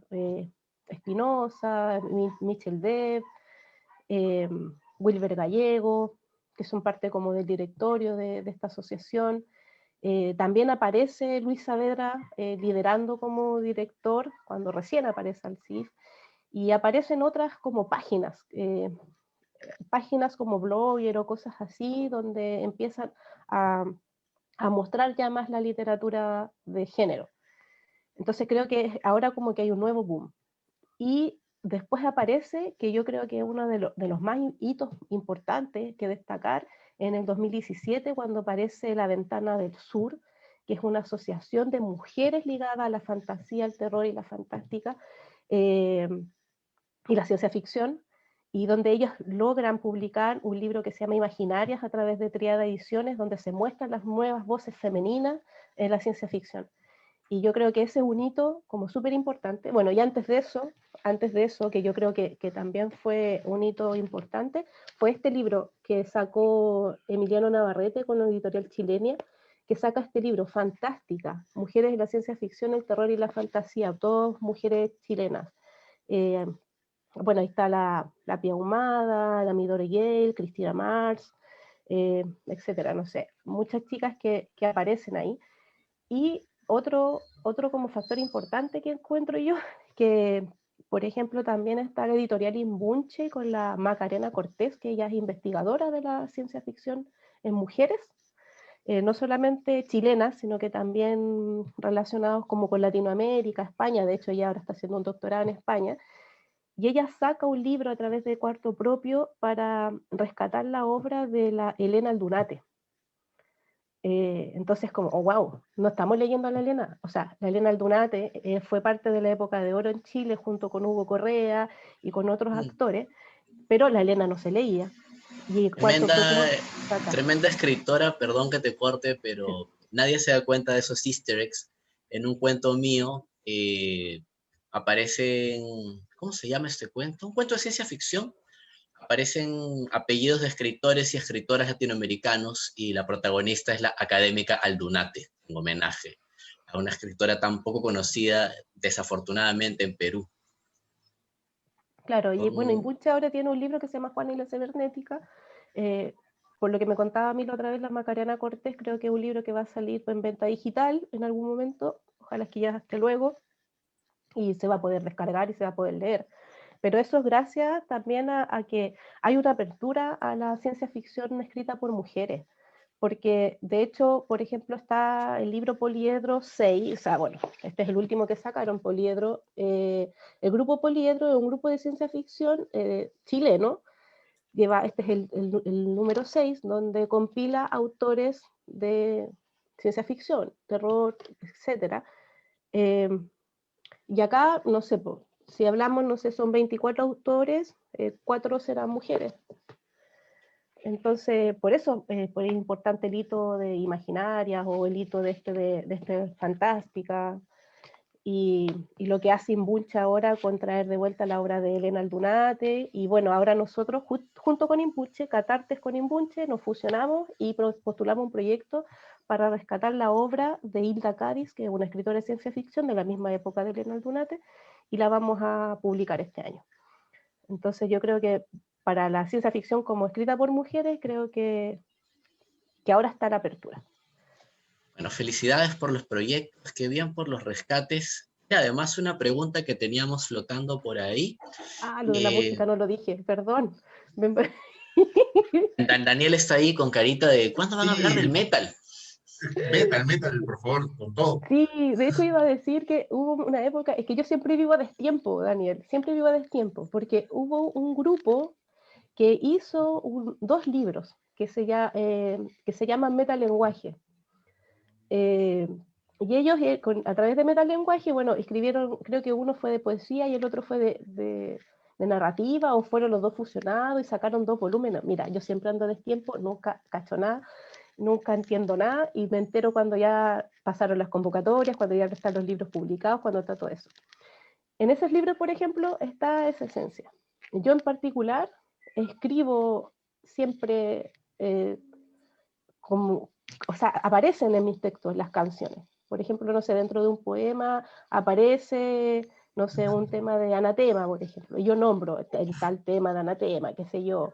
Espinosa, Michel Deb, Wilber Gallego, que son parte como del directorio de esta asociación. También aparece Luis Saavedra liderando como director, cuando recién aparece al CIF, y aparecen otras como páginas como Blogger o cosas así, donde empiezan a mostrar ya más la literatura de género. Entonces creo que ahora como que hay un nuevo boom. Y después aparece, que yo creo que es uno de los más hitos importantes que destacar, en el 2017, cuando aparece La Ventana del Sur, que es una asociación de mujeres ligada a la fantasía, el terror y la fantástica, y la ciencia ficción, y donde ellos logran publicar un libro que se llama Imaginarias a través de Triada Ediciones, donde se muestran las nuevas voces femeninas en la ciencia ficción. Y yo creo que ese es un hito como súper importante. Bueno, y antes de eso, que yo creo que también fue un hito importante, fue este libro que sacó Emiliano Navarrete con la editorial Chilenia, que saca este libro, Fantástica, Mujeres de la Ciencia Ficción, el Terror y la Fantasía, todas mujeres chilenas. Bueno, ahí está la Pia Humada, la Midori Gale, Cristina Mars, etcétera, no sé, muchas chicas que aparecen ahí. Y otro como factor importante que encuentro yo, que por ejemplo también está la editorial Imbunche con la Macarena Cortés, que ella es investigadora de la ciencia ficción en mujeres, no solamente chilenas, sino que también relacionados como con Latinoamérica, España. De hecho ella ahora está haciendo un doctorado en España, y ella saca un libro a través de Cuarto Propio para rescatar la obra de la Elena Aldunate. Entonces como, oh, wow, no estamos leyendo a la Elena, o sea, la Elena Aldunate fue parte de la época de oro en Chile junto con Hugo Correa y con otros actores, pero la Elena no se leía. Y Tremenda escritora, perdón que te corte, pero nadie se da cuenta de esos easter eggs. En un cuento mío aparecen, ¿cómo se llama este cuento? Un cuento de ciencia ficción. Aparecen apellidos de escritores y escritoras latinoamericanos y la protagonista es la académica Aldunate, en homenaje a una escritora tan poco conocida, desafortunadamente, en Perú. Claro, y bueno, Imbuche ahora tiene un libro que se llama Juana y la cibernética. Por lo que me contaba a mí la otra vez la Macarena Cortés, creo que es un libro que va a salir en venta digital en algún momento, ojalá es que ya esté luego, y se va a poder descargar y se va a poder leer. Pero eso es gracias también a que hay una apertura a la ciencia ficción escrita por mujeres, porque de hecho, por ejemplo, está el libro Poliedro 6, o sea, bueno, este es el último que sacaron, Poliedro. El grupo Poliedro es un grupo de ciencia ficción chileno, este es el número 6, donde compila autores de ciencia ficción, terror, etc. Y acá, no sé, si hablamos, no sé, son 24 autores, 4 serán mujeres. Entonces, por eso es importante el hito de Imaginarias o el hito de este Fantástica. Y lo que hace Imbuche ahora con traer de vuelta la obra de Elena Aldunate. Y bueno, ahora nosotros, junto con Imbuche, Catartes con Imbuche, nos fusionamos y postulamos un proyecto para rescatar la obra de Hilda Cádiz, que es una escritora de ciencia ficción de la misma época de Elena Aldunate, y la vamos a publicar este año. Entonces yo creo que para la ciencia ficción como escrita por mujeres, creo que ahora está en apertura. Bueno, felicidades por los proyectos, qué bien por los rescates. Y además una pregunta que teníamos flotando por ahí. Lo de la música no lo dije, perdón. Daniel está ahí con carita de, ¿cuándo van a hablar del metal? Metal, por favor, con todo. Sí, de hecho iba a decir que hubo una época, es que yo siempre vivo a destiempo, Daniel, siempre vivo a destiempo, porque hubo un grupo que hizo 2 libros que se llaman Metalenguaje. Y ellos, a través de Metalenguaje, bueno, escribieron, creo que uno fue de poesía y el otro fue de narrativa, o fueron los dos fusionados y sacaron 2 volúmenes. Mira, yo siempre ando a destiempo, nunca cacho nada, nunca entiendo nada, y me entero cuando ya pasaron las convocatorias, cuando ya están los libros publicados, cuando está todo eso. En esos libros, por ejemplo, está esa esencia. Yo en particular escribo siempre como, o sea, aparecen en mis textos las canciones. Por ejemplo, no sé, dentro de un poema aparece, no sé, un tema de anatema, por ejemplo. Yo nombro el tal tema de anatema, qué sé yo.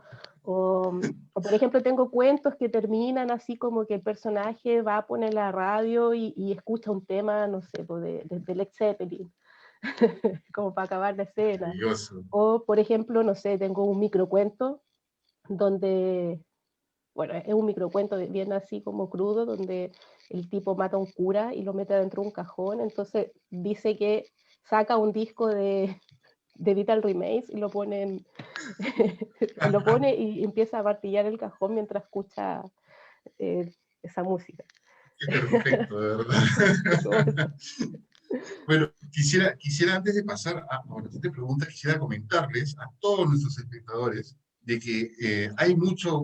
O por ejemplo, tengo cuentos que terminan así como que el personaje va a poner la radio y escucha un tema, no sé, de Led Zeppelin, como para acabar la escena. Maravilloso. O, por ejemplo, no sé, tengo un microcuento donde, bueno, es un microcuento bien así como crudo, donde el tipo mata a un cura y lo mete dentro de un cajón, entonces dice que saca un disco de Vital Remains y lo pone y empieza a martillar el cajón mientras escucha esa música. Qué perfecto, de verdad. Bueno, quisiera antes de pasar a una siguiente pregunta, quisiera comentarles a todos nuestros espectadores de que hay mucho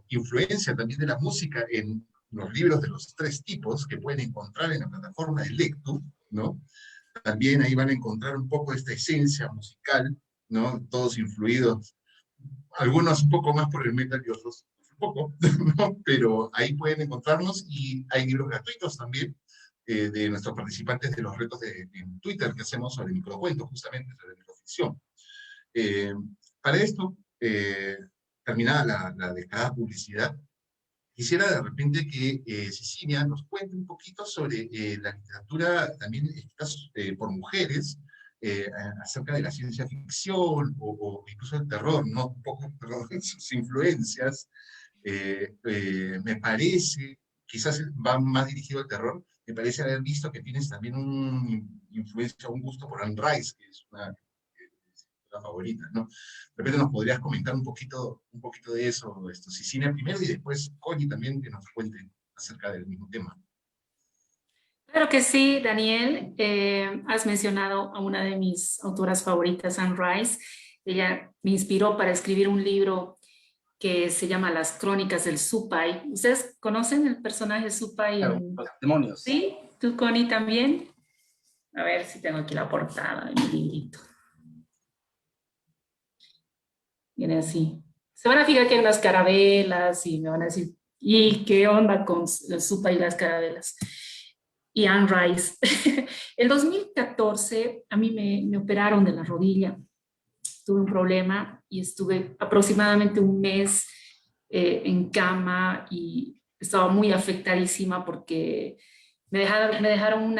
influencia también de la música en los libros de los 3 tipos que pueden encontrar en la plataforma de Lectu, ¿no? También ahí van a encontrar un poco esta esencia musical, ¿no? Todos influidos, algunos un poco más por el metal y otros un poco, ¿no? Pero ahí pueden encontrarnos y hay libros gratuitos también de nuestros participantes de los retos en Twitter que hacemos sobre microcuentos, justamente sobre microficción. Para esto, terminada la destacada publicidad, quisiera de repente que Cecilia nos cuente un poquito sobre la literatura también escrita por mujeres, acerca de la ciencia ficción o incluso el terror, ¿no? Un poco, perdón, sus influencias. Me parece, quizás va más dirigido al terror, me parece haber visto que tienes también una influencia, un gusto por Anne Rice, que es una favorita, ¿no? De repente nos podrías comentar un poquito de eso, Cecilia primero, y después Connie también que nos cuente acerca del mismo tema. Claro que sí, Daniel. Has mencionado a una de mis autoras favoritas, Anne Rice. Ella me inspiró para escribir un libro que se llama Las Crónicas del Supai. ¿Ustedes conocen el personaje Supai? Claro, los demonios. ¿Sí? ¿Tú, Connie, también? A ver si tengo aquí la portada de mi librito. Viene así. Se van a fijar que hay unas carabelas y me van a decir, ¿y qué onda con el Supa y las carabelas? Y Anne Rice. El 2014 a mí me operaron de la rodilla. Tuve un problema y estuve aproximadamente un mes en cama y estaba muy afectadísima porque me dejaron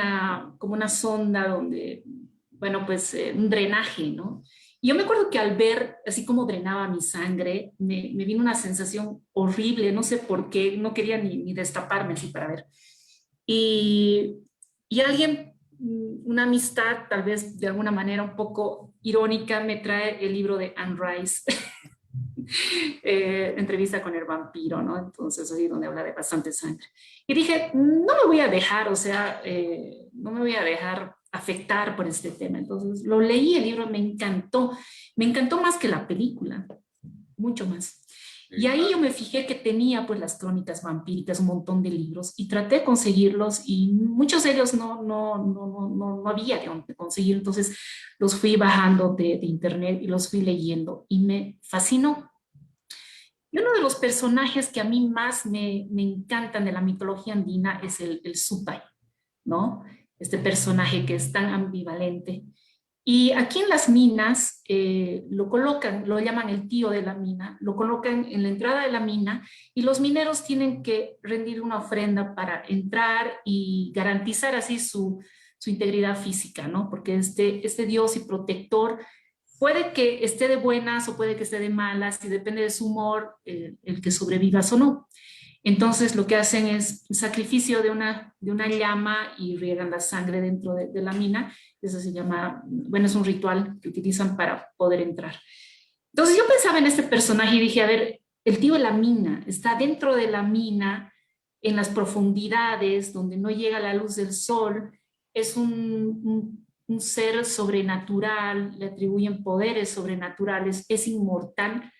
como una sonda donde, bueno, pues un drenaje, ¿no? Y yo me acuerdo que al ver así como drenaba mi sangre, me vino una sensación horrible, no sé por qué, no quería ni destaparme así para ver. Y, y alguien, una amistad, tal vez de alguna manera un poco irónica, me trae el libro de Anne Rice, Entrevista con el vampiro, ¿no? Entonces, así donde habla de bastante sangre. Y dije, no me voy a dejar, o sea, no me voy a dejar afectar por este tema. Entonces, lo leí, el libro me encantó más que la película, mucho más. Y ahí yo me fijé que tenía pues las crónicas vampíricas, un montón de libros, y traté de conseguirlos y muchos de ellos no había de dónde conseguir. Entonces los fui bajando de internet y los fui leyendo y me fascinó. Y uno de los personajes que a mí más me encantan de la mitología andina es el Supay, ¿no? Este personaje que es tan ambivalente. Y aquí en las minas lo colocan, lo llaman el tío de la mina, lo colocan en la entrada de la mina y los mineros tienen que rendir una ofrenda para entrar y garantizar así su integridad física, ¿no? Porque este dios y protector puede que esté de buenas o puede que esté de malas y depende de su humor el que sobrevivas o no. Entonces lo que hacen es sacrificio de una llama y riegan la sangre dentro de la mina. Eso se llama, bueno, es un ritual que utilizan para poder entrar. Entonces yo pensaba en este personaje y dije, a ver, el tío de la mina está dentro de la mina, en las profundidades, donde no llega la luz del sol, es un ser sobrenatural, le atribuyen poderes sobrenaturales, es inmortal.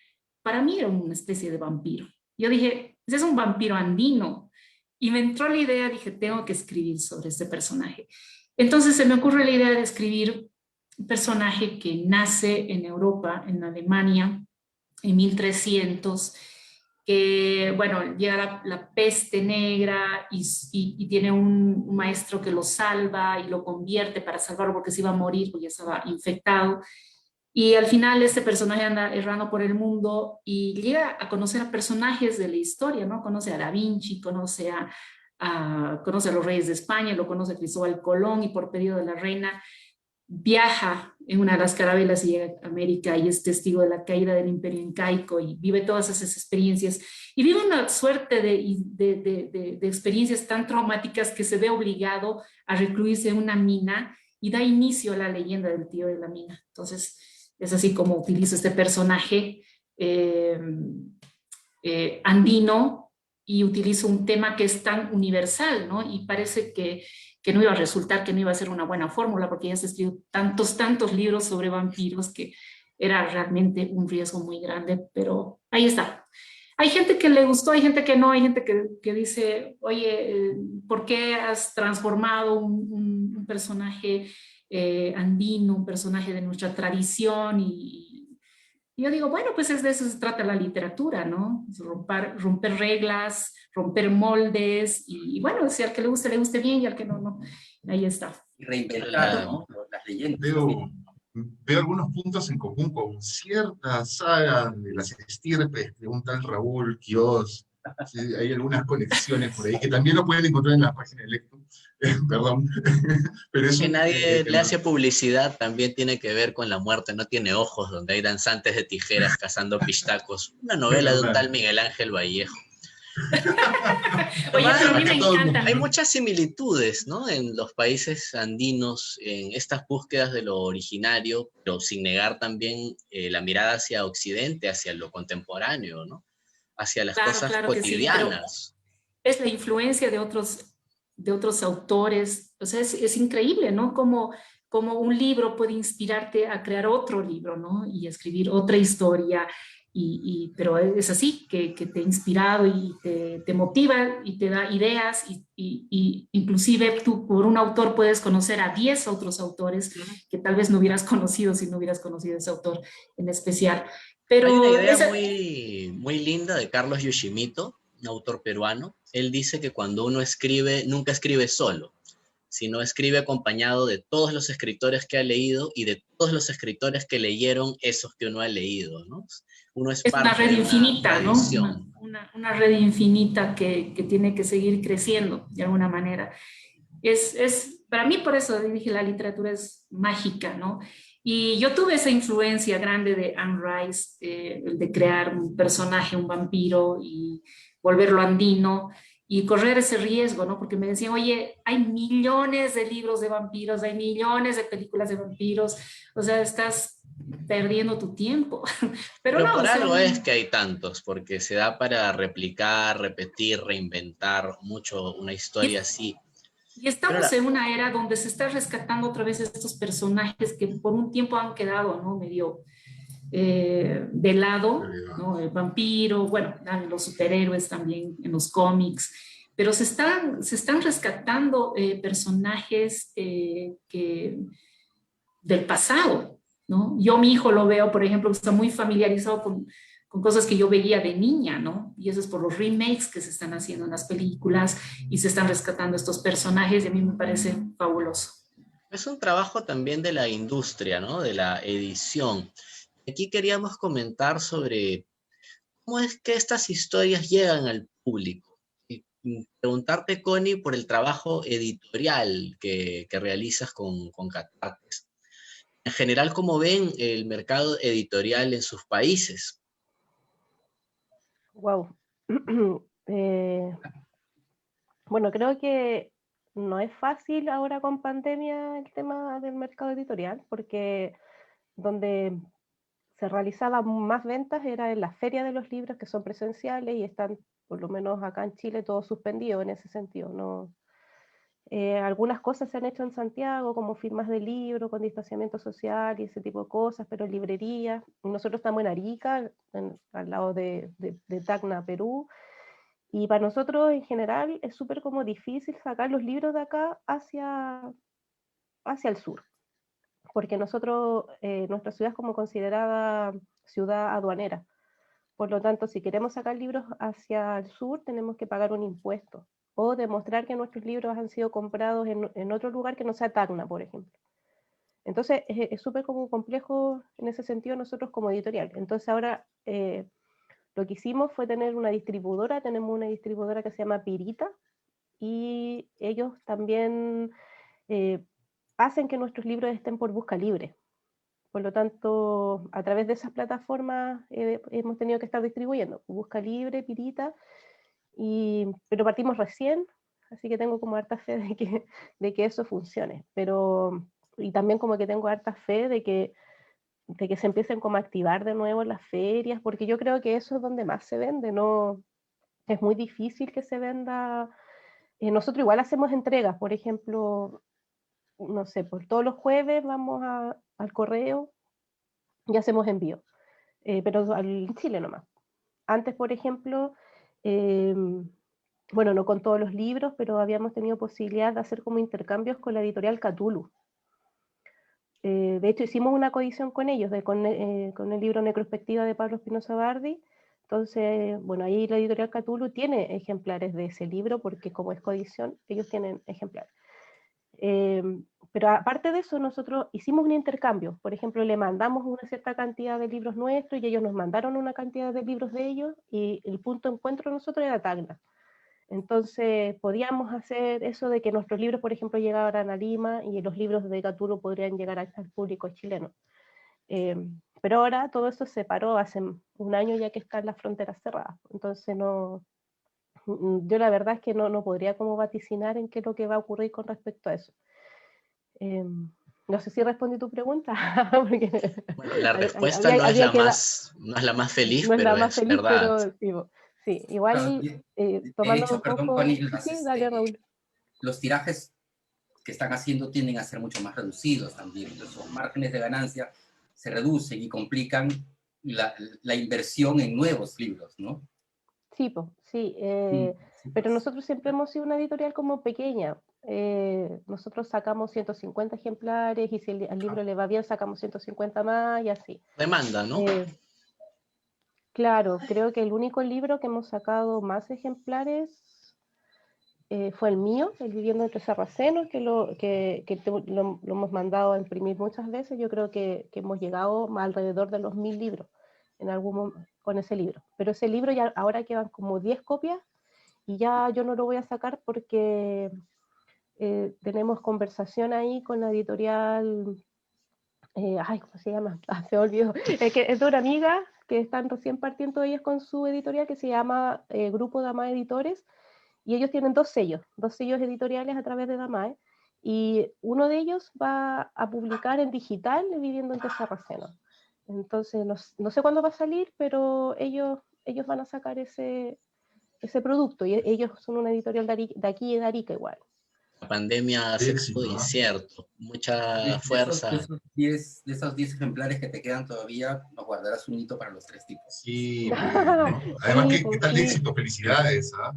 Para mí era una especie de vampiro. Yo dije, ese es un vampiro andino. Y me entró la idea, dije, tengo que escribir sobre este personaje. Entonces se me ocurre la idea de escribir un personaje que nace en Europa, en Alemania, en 1300, que, bueno, llega la peste negra y tiene un maestro que lo salva y lo convierte para salvarlo porque se iba a morir porque ya estaba infectado. Y al final este personaje anda errando por el mundo y llega a conocer a personajes de la historia, ¿no? Conoce a Da Vinci, conoce a los reyes de España, lo conoce a Cristóbal Colón y por pedido de la reina viaja en una de las carabelas y llega a América y es testigo de la caída del imperio incaico y vive todas esas experiencias. Y vive una suerte de experiencias tan traumáticas que se ve obligado a recluirse en una mina y da inicio a la leyenda del tío de la mina. Entonces, es así como utilizo este personaje andino y utilizo un tema que es tan universal, ¿no? Y parece que no iba a resultar, que no iba a ser una buena fórmula, porque ya se escribió tantos libros sobre vampiros que era realmente un riesgo muy grande, pero ahí está. Hay gente que le gustó, hay gente que no, hay gente que dice, oye, ¿por qué has transformado un personaje andino, un personaje de nuestra tradición? Y yo digo, bueno, pues de eso se trata la literatura, ¿no? Romper reglas, romper moldes, y bueno, si al que le guste bien, y al que no, no. Ahí está. Y reinventar, Claro. ¿no? Las leyendas. Veo algunos puntos en común con cierta saga de las estirpes de un tal Raúl Quirós. Sí, hay algunas conexiones por ahí que también lo pueden encontrar en la página de Lecto. Perdón. Pero Que nadie le hace tema. publicidad, también tiene que ver con la muerte, no tiene ojos, donde hay danzantes de tijeras cazando pistacos. Una Es novela de un verdad. tal Miguel Ángel Vallejo. Oye, pero a mí Acá me todo el encanta. mundo. Hay muchas similitudes, ¿no? En los países andinos, en estas búsquedas de lo originario, pero sin negar también la mirada hacia Occidente, hacia lo contemporáneo, ¿no? Hacia las Claro, cosas claro que sí, pero cotidianas. es la influencia de otros autores. O sea, es increíble, ¿no? Como un libro puede inspirarte a crear otro libro, ¿no? Y escribir otra historia pero es así, que te ha inspirado y te motiva y te da ideas y inclusive tú por un autor puedes conocer a 10 otros autores que tal vez no hubieras conocido si no hubieras conocido ese autor en especial. Hay una Pero idea esa, muy linda de Carlos Yoshimito, un autor peruano. Él dice que cuando uno escribe, nunca escribe solo, sino escribe acompañado de todos los escritores que ha leído y de todos los escritores que leyeron esos que uno ha leído, ¿no? Uno es es una parte red de una infinita, ¿no? tradición. Una red infinita que tiene que seguir creciendo de alguna manera. Para mí, por eso dije, la literatura es mágica, ¿no? Y yo tuve esa influencia grande de Anne Rice, el de crear un personaje, un vampiro y volverlo andino y correr ese riesgo, ¿no? Porque me decían, oye, hay millones de libros de vampiros, hay millones de películas de vampiros, o sea, estás perdiendo tu tiempo. Pero Pero no, por o sea, algo es que hay tantos, porque se da para replicar, repetir, reinventar mucho una historia y así. Y Pero estamos ahora, en una era donde se está rescatando otra vez estos personajes que por un tiempo han quedado, ¿no? Medio de lado, ¿no? El vampiro, bueno, los superhéroes también en los cómics, pero se están rescatando personajes del pasado, ¿no? Yo mi hijo lo veo, por ejemplo, que está muy familiarizado con cosas que yo veía de niña, ¿no? Y eso es por los remakes que se están haciendo en las películas y se están rescatando estos personajes y a mí me parece fabuloso. es un trabajo también de la industria, ¿no? De la edición. Aquí queríamos comentar sobre cómo es que estas historias llegan al público. Y preguntarte, Connie, por el trabajo editorial que realizas con Catates. En general, ¿cómo ven el mercado editorial en sus países? Wow. Bueno, creo que no es fácil ahora con pandemia el tema del mercado editorial, porque donde se realizaban más ventas era en las ferias de los libros que son presenciales y están, por lo menos acá en Chile, todo suspendido en ese sentido. No, algunas cosas se han hecho en Santiago, como firmas de libro con distanciamiento social y ese tipo de cosas, pero en librerías. Nosotros estamos en Arica, al lado de Tacna, Perú, y para nosotros en general es súper como difícil sacar los libros de acá hacia el sur, porque nosotros, nuestra ciudad es como considerada ciudad aduanera. Por lo tanto, si queremos sacar libros hacia el sur, tenemos que pagar un impuesto o demostrar que nuestros libros han sido comprados en otro lugar que no sea Tacna, por ejemplo. Entonces, es súper como complejo en ese sentido nosotros como editorial. Entonces, ahora lo que hicimos fue tener una distribuidora, tenemos una distribuidora que se llama Pirita, y ellos también eh, hacen que nuestros libros estén por busca libre. Por lo tanto, a través de esas plataformas hemos tenido que estar distribuyendo. Busca Libre, Pirita, pero partimos recién, así que tengo como harta fe de que eso funcione. Y también como que tengo harta fe de que se empiecen como a activar de nuevo las ferias, porque yo creo que eso es donde más se vende, ¿no? Es muy difícil que se venda. Nosotros igual hacemos entregas, por ejemplo, no sé, por todos los jueves vamos al correo y hacemos envío, pero al Chile nomás. Antes, por ejemplo, eh, bueno, no con todos los libros, pero habíamos tenido posibilidad de hacer como intercambios con la editorial Cthulhu. De hecho, hicimos una coedición con ellos, con el libro Necrospectiva de Pablo Espinosa Bardi. Entonces, bueno, ahí la editorial Cthulhu tiene ejemplares de ese libro, porque como es coedición, ellos tienen ejemplares. Eh, pero aparte de eso, nosotros hicimos un intercambio. Por ejemplo, le mandamos una cierta cantidad de libros nuestros y ellos nos mandaron una cantidad de libros de ellos, y el punto de encuentro de nosotros era Tacna. Entonces podíamos hacer eso de que nuestros libros, por ejemplo, llegaran a Lima y los libros de Cthulhu podrían llegar al público chileno. Eh, pero ahora todo eso se paró hace un año ya que están las fronteras cerradas. Entonces no, yo la verdad es que no podría como vaticinar en qué es lo que va a ocurrir con respecto a eso. No sé si respondí tu pregunta, porque Bueno, la respuesta había que dar, no es la más feliz, no es la pero más es feliz, verdad. pero sí, sí, Claro, igual de tomando hecho, un perdón, poco, Connie, sí, sí, dale Raúl. los tirajes que están haciendo tienden a ser mucho más reducidos también. Los márgenes de ganancia se reducen y complican la inversión en nuevos libros, ¿no? Sí, pues, sí. Sí, Pero pues. nosotros siempre hemos sido una editorial como pequeña. Nosotros sacamos 150 ejemplares y si al libro le va bien sacamos 150 más y así. Demanda, ¿no? Claro, creo que el único libro que hemos sacado más ejemplares fue el mío, el Viviendo entre Sarracenos, lo hemos mandado a imprimir muchas veces. Yo creo que hemos llegado alrededor de los 1000 libros en con ese libro. Pero ese libro ya ahora quedan como 10 copias y ya yo no lo voy a sacar porque tenemos conversación ahí con la editorial, ay, ¿cómo se llama? Se me olvidó. Es de una amiga que están recién partiendo ellas con su editorial que se llama Grupo Damae Editores, y ellos tienen dos sellos editoriales a través de Damae, y uno de ellos va a publicar en digital Viviendo entre Sarracenos. Entonces, no sé cuándo va a salir, pero ellos van a sacar ese producto, y ellos son una editorial de aquí de Arica igual. La pandemia Qué hace todo éxito, ¿ah? incierto, mucha De esos, fuerza. de esos 10 ejemplares que te quedan todavía, nos guardarás un hito para los tres tipos. Sí, pues, ¿no? Además, Sí, ¿qué pues, tal de sí. éxito? Felicidades, ¿ah?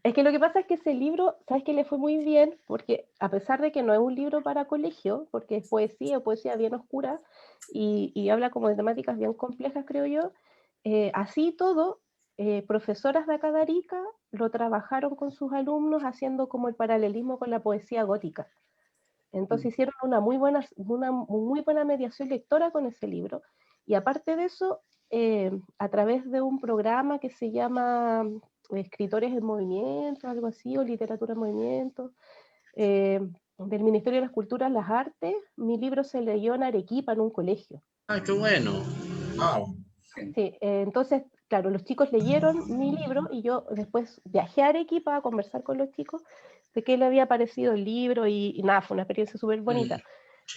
Es que lo que pasa es que ese libro, ¿sabes qué? Le fue muy bien, porque a pesar de que no es un libro para colegio, porque es poesía bien oscura, y habla como de temáticas bien complejas, creo yo, así y todo, profesoras de acá de Arica lo trabajaron con sus alumnos haciendo como el paralelismo con la poesía gótica. Entonces hicieron una muy buena mediación lectora con ese libro. Y aparte de eso, a través de un programa que se llama Escritores en Movimiento, algo así, o Literatura en Movimiento, del Ministerio de las Culturas, las Artes, mi libro se leyó en Arequipa, en un colegio. Ah, qué bueno. Wow. Sí, entonces, claro, los chicos leyeron mi libro y yo después viajé a Arequipa a conversar con los chicos de qué le había parecido el libro y nada, fue una experiencia súper bonita.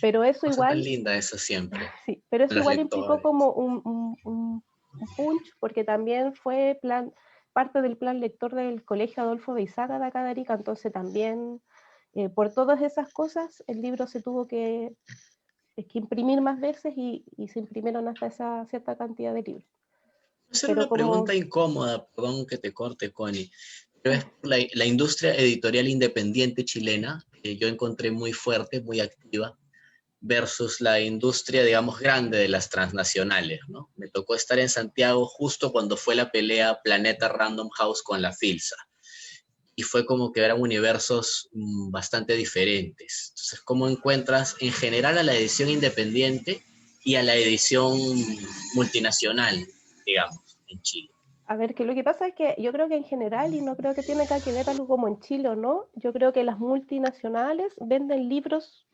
Pero eso Cosa tan igual, linda eso siempre. sí, pero eso Los igual implicó lectores. como un punch, porque también fue parte del plan lector del Colegio Adolfo Beizaga de acá de Arica, entonces también por todas esas cosas el libro se tuvo que imprimir más veces y se imprimieron hasta esa cierta cantidad de libros. Hacer Pero una como, pregunta incómoda, perdón que te corte, Connie, pero es por la industria editorial independiente chilena, que yo encontré muy fuerte, muy activa, versus la industria, digamos, grande de las transnacionales, ¿no? Me tocó estar en Santiago justo cuando fue la pelea Planeta Random House con la Filsa. Y fue como que eran universos bastante diferentes. Entonces, ¿cómo encuentras en general a la edición independiente y a la edición multinacional, digamos, en Chile? a ver, que lo que pasa es que yo creo que en general, y no creo que tiene que ver algo como en Chile o no, yo creo que las multinacionales venden libros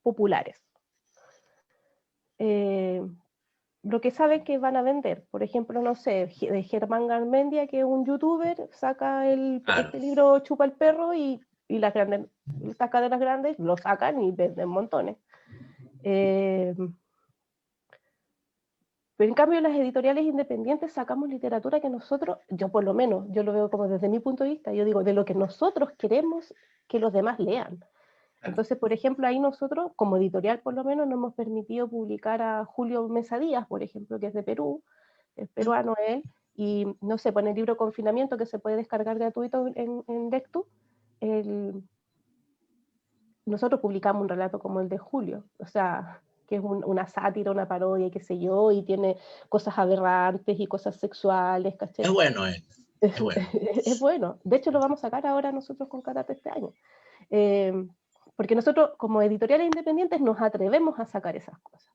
populares. Eh, lo que saben que van a vender. Por ejemplo, no sé, de Germán Garmendia, que es un youtuber, saca Claro. este libro Chupa el Perro y las cadenas grandes lo sacan y venden montones. Eh, pero en cambio las editoriales independientes sacamos literatura que nosotros, yo por lo menos, yo lo veo como desde mi punto de vista, yo digo, de lo que nosotros queremos que los demás lean. Entonces, por ejemplo, ahí nosotros, como editorial por lo menos, nos hemos permitido publicar a Julio Mesa Díaz, por ejemplo, que es de Perú, es peruano él, y no sé, pone el libro Confinamiento que se puede descargar gratuito en Lectu. El, nosotros publicamos un relato como el de Julio, o sea, que es una sátira, una parodia, qué sé yo, y tiene cosas aberrantes y cosas sexuales, Es ¿cachai? bueno, es bueno. Es bueno. De hecho, lo vamos a sacar ahora nosotros con Karate este año. Eh, porque nosotros, como editoriales independientes, nos atrevemos a sacar esas cosas.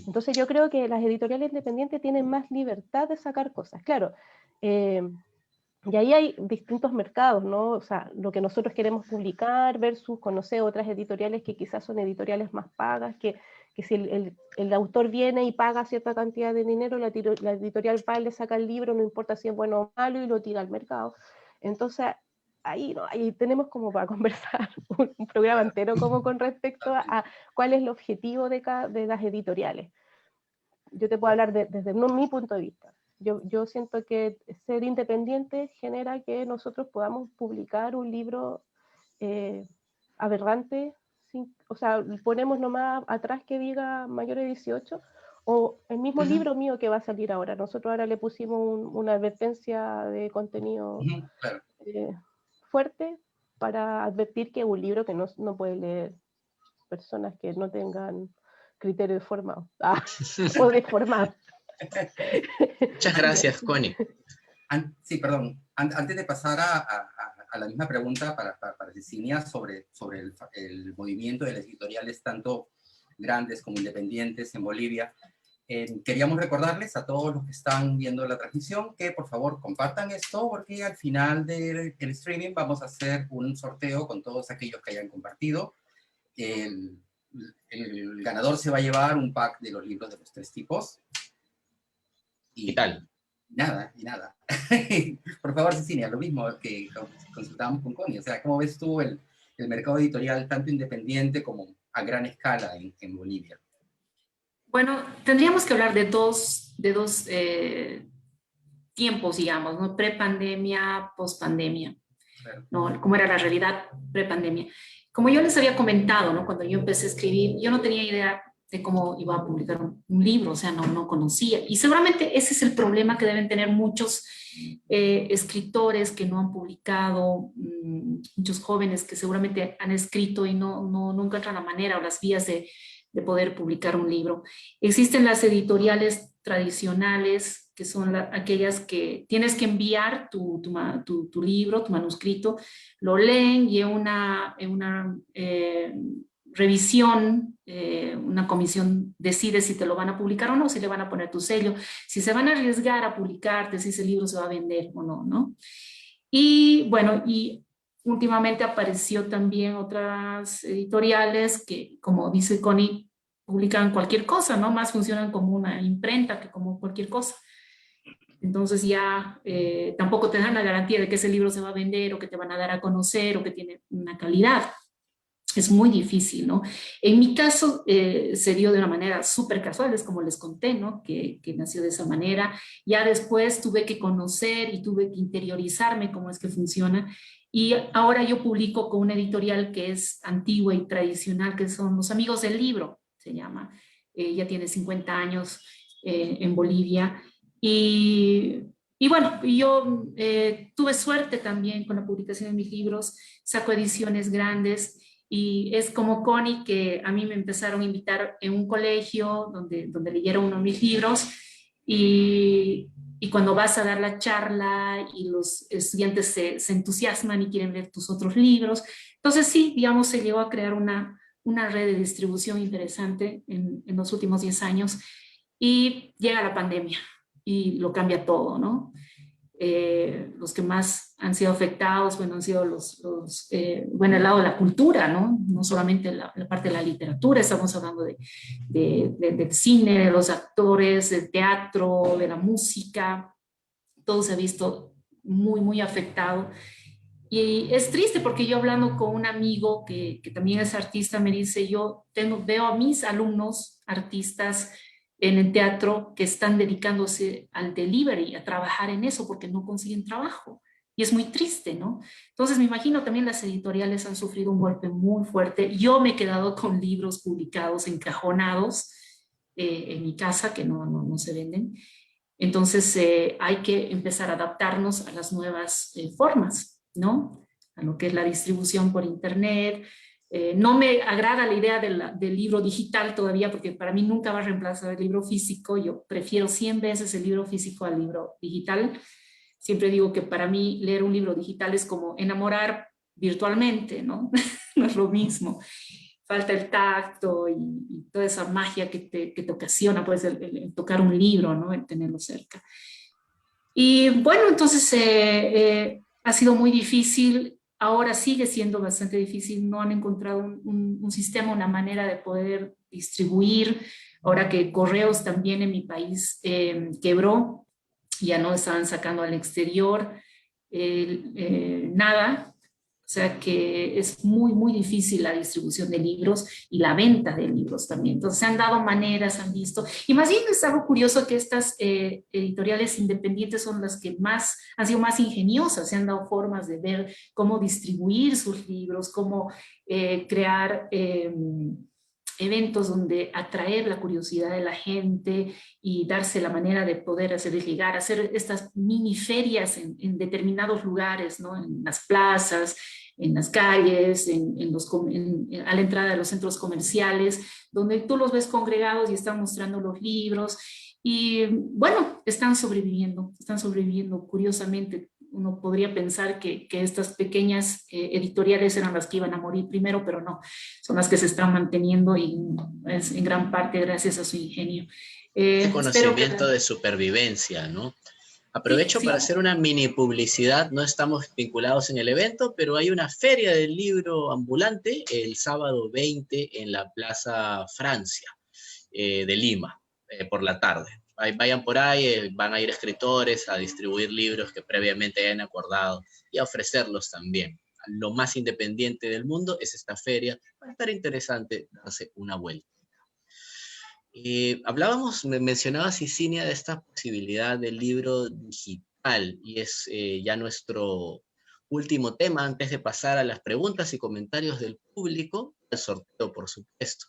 Entonces yo creo que las editoriales independientes tienen más libertad de sacar cosas. Claro, y ahí hay distintos mercados, ¿no? O sea, lo que nosotros queremos publicar versus conocer otras editoriales que quizás son editoriales más pagas, que si el autor viene y paga cierta cantidad de dinero, la editorial va y le saca el libro, no importa si es bueno o malo, y lo tira al mercado. Entonces, ahí, ¿no? Ahí tenemos como para conversar un programa entero como con respecto a cuál es el objetivo de las editoriales. Yo te puedo hablar desde mi punto de vista. Yo siento que ser independiente genera que nosotros podamos publicar un libro aberrante, o sea, ponemos nomás atrás que diga mayor de 18, O el mismo Ujú, libro mío que va a salir ahora. Nosotros ahora le pusimos una advertencia de contenido ujú, claro. eh, fuerte para advertir que es un libro que no puede leer personas que no tengan criterio de forma o deformado. Muchas gracias, Connie. Sí, perdón. Antes de pasar a la misma pregunta para Cecilia sobre el movimiento de las editoriales, tanto grandes como independientes en Bolivia, queríamos recordarles a todos los que están viendo la transmisión que por favor compartan esto, porque al final del streaming vamos a hacer un sorteo con todos aquellos que hayan compartido. El, el ganador se va a llevar un pack de los libros de los 3 tipos. ¿Qué Y tal? nada, y nada. Por favor, Cecilia, lo mismo que consultábamos con Connie. O sea, ¿cómo ves tú el mercado editorial tanto independiente como a gran escala en Bolivia? Bueno, tendríamos que hablar de dos tiempos, digamos, ¿no? Prepandemia, pospandemia, Claro. ¿no? Cómo era la realidad prepandemia. Como yo les había comentado, ¿no? Cuando yo empecé a escribir, yo no tenía idea de cómo iba a publicar un libro, o sea, no conocía. Y seguramente ese es el problema que deben tener muchos escritores que no han publicado, muchos jóvenes que seguramente han escrito y no encuentran la manera o las vías de poder publicar un libro. Existen las editoriales tradicionales, que son aquellas que tienes que enviar tu libro, tu manuscrito, lo leen y en una revisión, una comisión decide si te lo van a publicar o no, si le van a poner tu sello, si se van a arriesgar a publicarte, si ese libro se va a vender o no, ¿no? Y bueno, y últimamente apareció también otras editoriales que, como dice Connie, publican cualquier cosa, ¿no? Más funcionan como una imprenta que como cualquier cosa. Entonces ya tampoco te dan la garantía de que ese libro se va a vender o que te van a dar a conocer o que tiene una calidad. Es muy difícil, ¿no? En mi caso se dio de una manera súper casual, es como les conté, ¿no? Que nació de esa manera. Ya después tuve que conocer y tuve que interiorizarme cómo es que funciona. Y ahora yo publico con una editorial que es antigua y tradicional, que son Los Amigos del Libro, se llama. Ya tiene 50 años en Bolivia. Y, y bueno, yo tuve suerte también con la publicación de mis libros, saco ediciones grandes y es como Connie, que a mí me empezaron a invitar en un colegio donde leyeron uno de mis libros y cuando vas a dar la charla y los estudiantes se entusiasman y quieren leer tus otros libros. Entonces sí, digamos, se llegó a crear una red de distribución interesante en los últimos 10 años y llega la pandemia y lo cambia todo, ¿no? Los que más han sido afectados, bueno, han sido bueno, el lado de la cultura, ¿no? No solamente la parte de la literatura, estamos hablando del cine, de los actores, del teatro, de la música, todo se ha visto muy afectado. Y es triste porque yo hablando con un amigo que también es artista, me dice, veo a mis alumnos artistas en el teatro que están dedicándose al delivery, a trabajar en eso porque no consiguen trabajo. Y es muy triste, ¿no? Entonces me imagino también las editoriales han sufrido un golpe muy fuerte. Yo me he quedado con libros publicados, encajonados en mi casa que no se venden. Entonces hay que empezar a adaptarnos a las nuevas formas, ¿no? A lo que es la distribución por Internet. No me agrada la idea del libro digital todavía, porque para mí nunca va a reemplazar el libro físico. Yo prefiero 100 veces el libro físico al libro digital. Siempre digo que para mí leer un libro digital es como enamorar virtualmente, ¿no? No es lo mismo. Falta el tacto y toda esa magia que te ocasiona pues, el tocar un libro, ¿no? El tenerlo cerca. Y bueno, entonces ha sido muy difícil, ahora sigue siendo bastante difícil, no han encontrado un sistema, una manera de poder distribuir, ahora que Correos también en mi país quebró, ya no estaban sacando al exterior, nada. O sea que es muy difícil la distribución de libros y la venta de libros también. Entonces se han dado maneras, han visto. Y más bien es algo curioso que estas editoriales independientes son las que han sido más ingeniosas, se han dado formas de ver cómo distribuir sus libros, cómo crear eventos donde atraer la curiosidad de la gente y darse la manera de poder hacerles llegar, hacer estas mini ferias en determinados lugares, ¿no? En las plazas, en las calles, a la entrada de los centros comerciales, donde tú los ves congregados y están mostrando los libros. Y bueno, están sobreviviendo curiosamente. Uno podría pensar que estas pequeñas editoriales eran las que iban a morir primero, pero no, son las que se están manteniendo y es en gran parte gracias a su ingenio. Ese Espero que... conocimiento de supervivencia, ¿no? Sí, Aprovecho sí. para hacer una mini publicidad. No estamos vinculados en el evento, pero hay una feria del libro ambulante el sábado 20 en la Plaza Francia de Lima, por la tarde. Vayan por ahí, van a ir escritores a distribuir libros que previamente hayan acordado y a ofrecerlos también. Lo más independiente del mundo es esta feria. Va a estar interesante darse una vuelta. Mencionabas, Isinia, de esta posibilidad del libro digital, y es ya nuestro último tema antes de pasar a las preguntas y comentarios del público, el sorteo, por supuesto.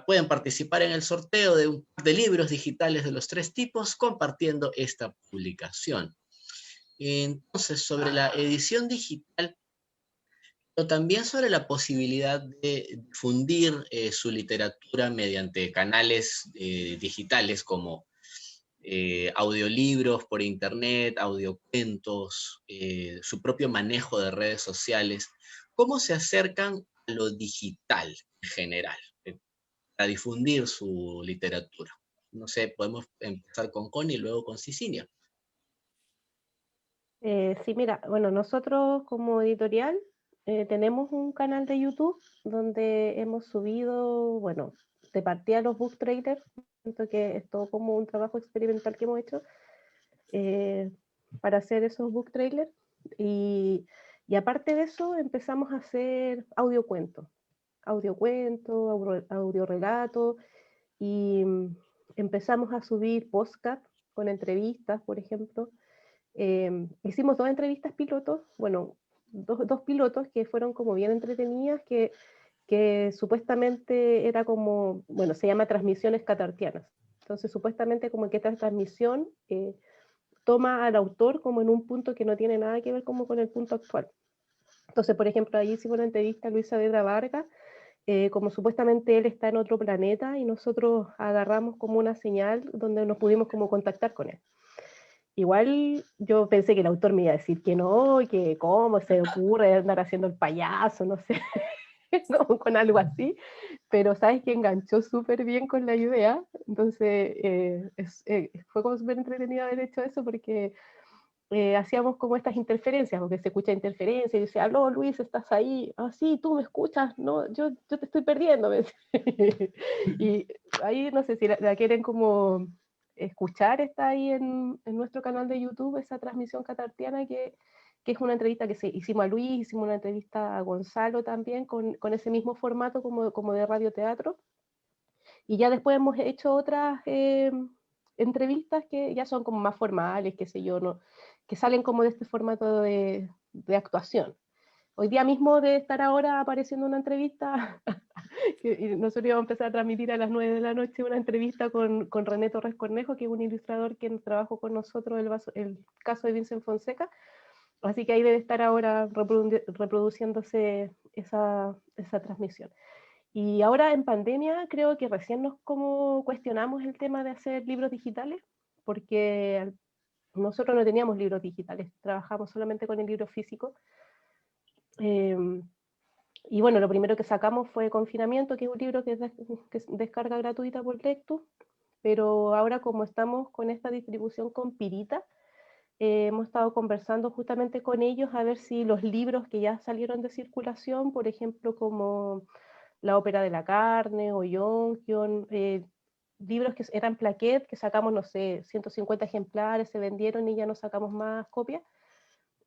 Pueden participar en el sorteo de un par de libros digitales de los 3 tipos compartiendo esta publicación. Entonces, sobre la edición digital, pero también sobre la posibilidad de difundir su literatura mediante canales digitales como audiolibros por internet, audiocuentos, su propio manejo de redes sociales. ¿Cómo se acercan a lo digital en general para difundir su literatura? No sé, podemos empezar con Connie y luego con Cecilia. Sí, mira, bueno, nosotros como editorial tenemos un canal de YouTube donde hemos subido, bueno, de partida los book trailers, siento que es todo como un trabajo experimental que hemos hecho para hacer esos book trailers, y aparte de eso empezamos a hacer audiorelatos, audiorelatos, y empezamos a subir podcast con entrevistas, por ejemplo. Hicimos 2 entrevistas pilotos, bueno, dos pilotos que fueron como bien entretenidas, que supuestamente era como, bueno, se llama transmisiones catartianas. Entonces, supuestamente como que esta transmisión toma al autor como en un punto que no tiene nada que ver como con el punto actual. Entonces, por ejemplo, ahí hicimos una entrevista a Luis Saavedra Vargas, como supuestamente él está en otro planeta y nosotros agarramos como una señal donde nos pudimos como contactar con él. Igual yo pensé que el autor me iba a decir que no, que cómo se ocurre andar haciendo el payaso, no sé, como con algo así, pero sabes que enganchó súper bien con la idea, entonces fue como súper entretenido haber hecho eso porque hacíamos como estas interferencias, porque se escucha interferencia, y dice, aló Luis, ¿estás ahí? Ah, sí, tú me escuchas, no, yo te estoy perdiendo. Y ahí no sé si la quieren como escuchar, está ahí en nuestro canal de YouTube, esa transmisión catartiana que es una entrevista que hicimos a Luis, hicimos una entrevista a Gonzalo también, con ese mismo formato como de radioteatro, y ya después hemos hecho otras entrevistas que ya son como más formales, qué sé yo, ¿no? Que salen como de este formato de actuación. Hoy día mismo de estar ahora apareciendo una entrevista, y nosotros íbamos a empezar a transmitir a las 9 de la noche una entrevista con René Torres Cornejo, que es un ilustrador que trabajó con nosotros el caso de Vincent Fonseca, así que ahí debe estar ahora reproduciéndose esa transmisión. Y ahora en pandemia creo que recién nos como cuestionamos el tema de hacer libros digitales, porque nosotros no teníamos libros digitales, trabajamos solamente con el libro físico. Y bueno, lo primero que sacamos fue Confinamiento, que es un libro que es descarga gratuita por Lectu, pero ahora como estamos con esta distribución con Pirita, hemos estado conversando justamente con ellos a ver si los libros que ya salieron de circulación, por ejemplo, como La Ópera de la Carne o Yonkion, libros que eran plaquet, que sacamos, no sé, 150 ejemplares, se vendieron y ya no sacamos más copias.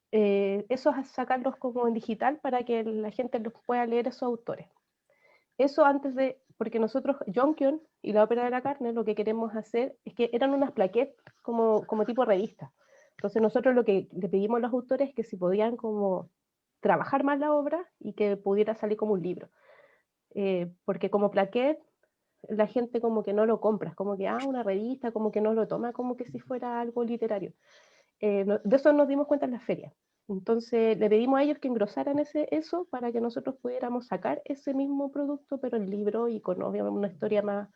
Eso es sacarlos como en digital para que la gente los pueda leer esos autores. Eso antes de, porque nosotros, Yonkion y La Ópera de la Carne, lo que queremos hacer es que eran unas plaquettes como tipo revista. Entonces nosotros lo que le pedimos a los autores es que si podían como trabajar más la obra y que pudiera salir como un libro. porque como plaquet la gente como que no lo compra, es como que, una revista, como que no lo toma como que si fuera algo literario. De eso nos dimos cuenta en las ferias. Entonces le pedimos a ellos que engrosaran eso para que nosotros pudiéramos sacar ese mismo producto, pero en libro y con obviamente una historia más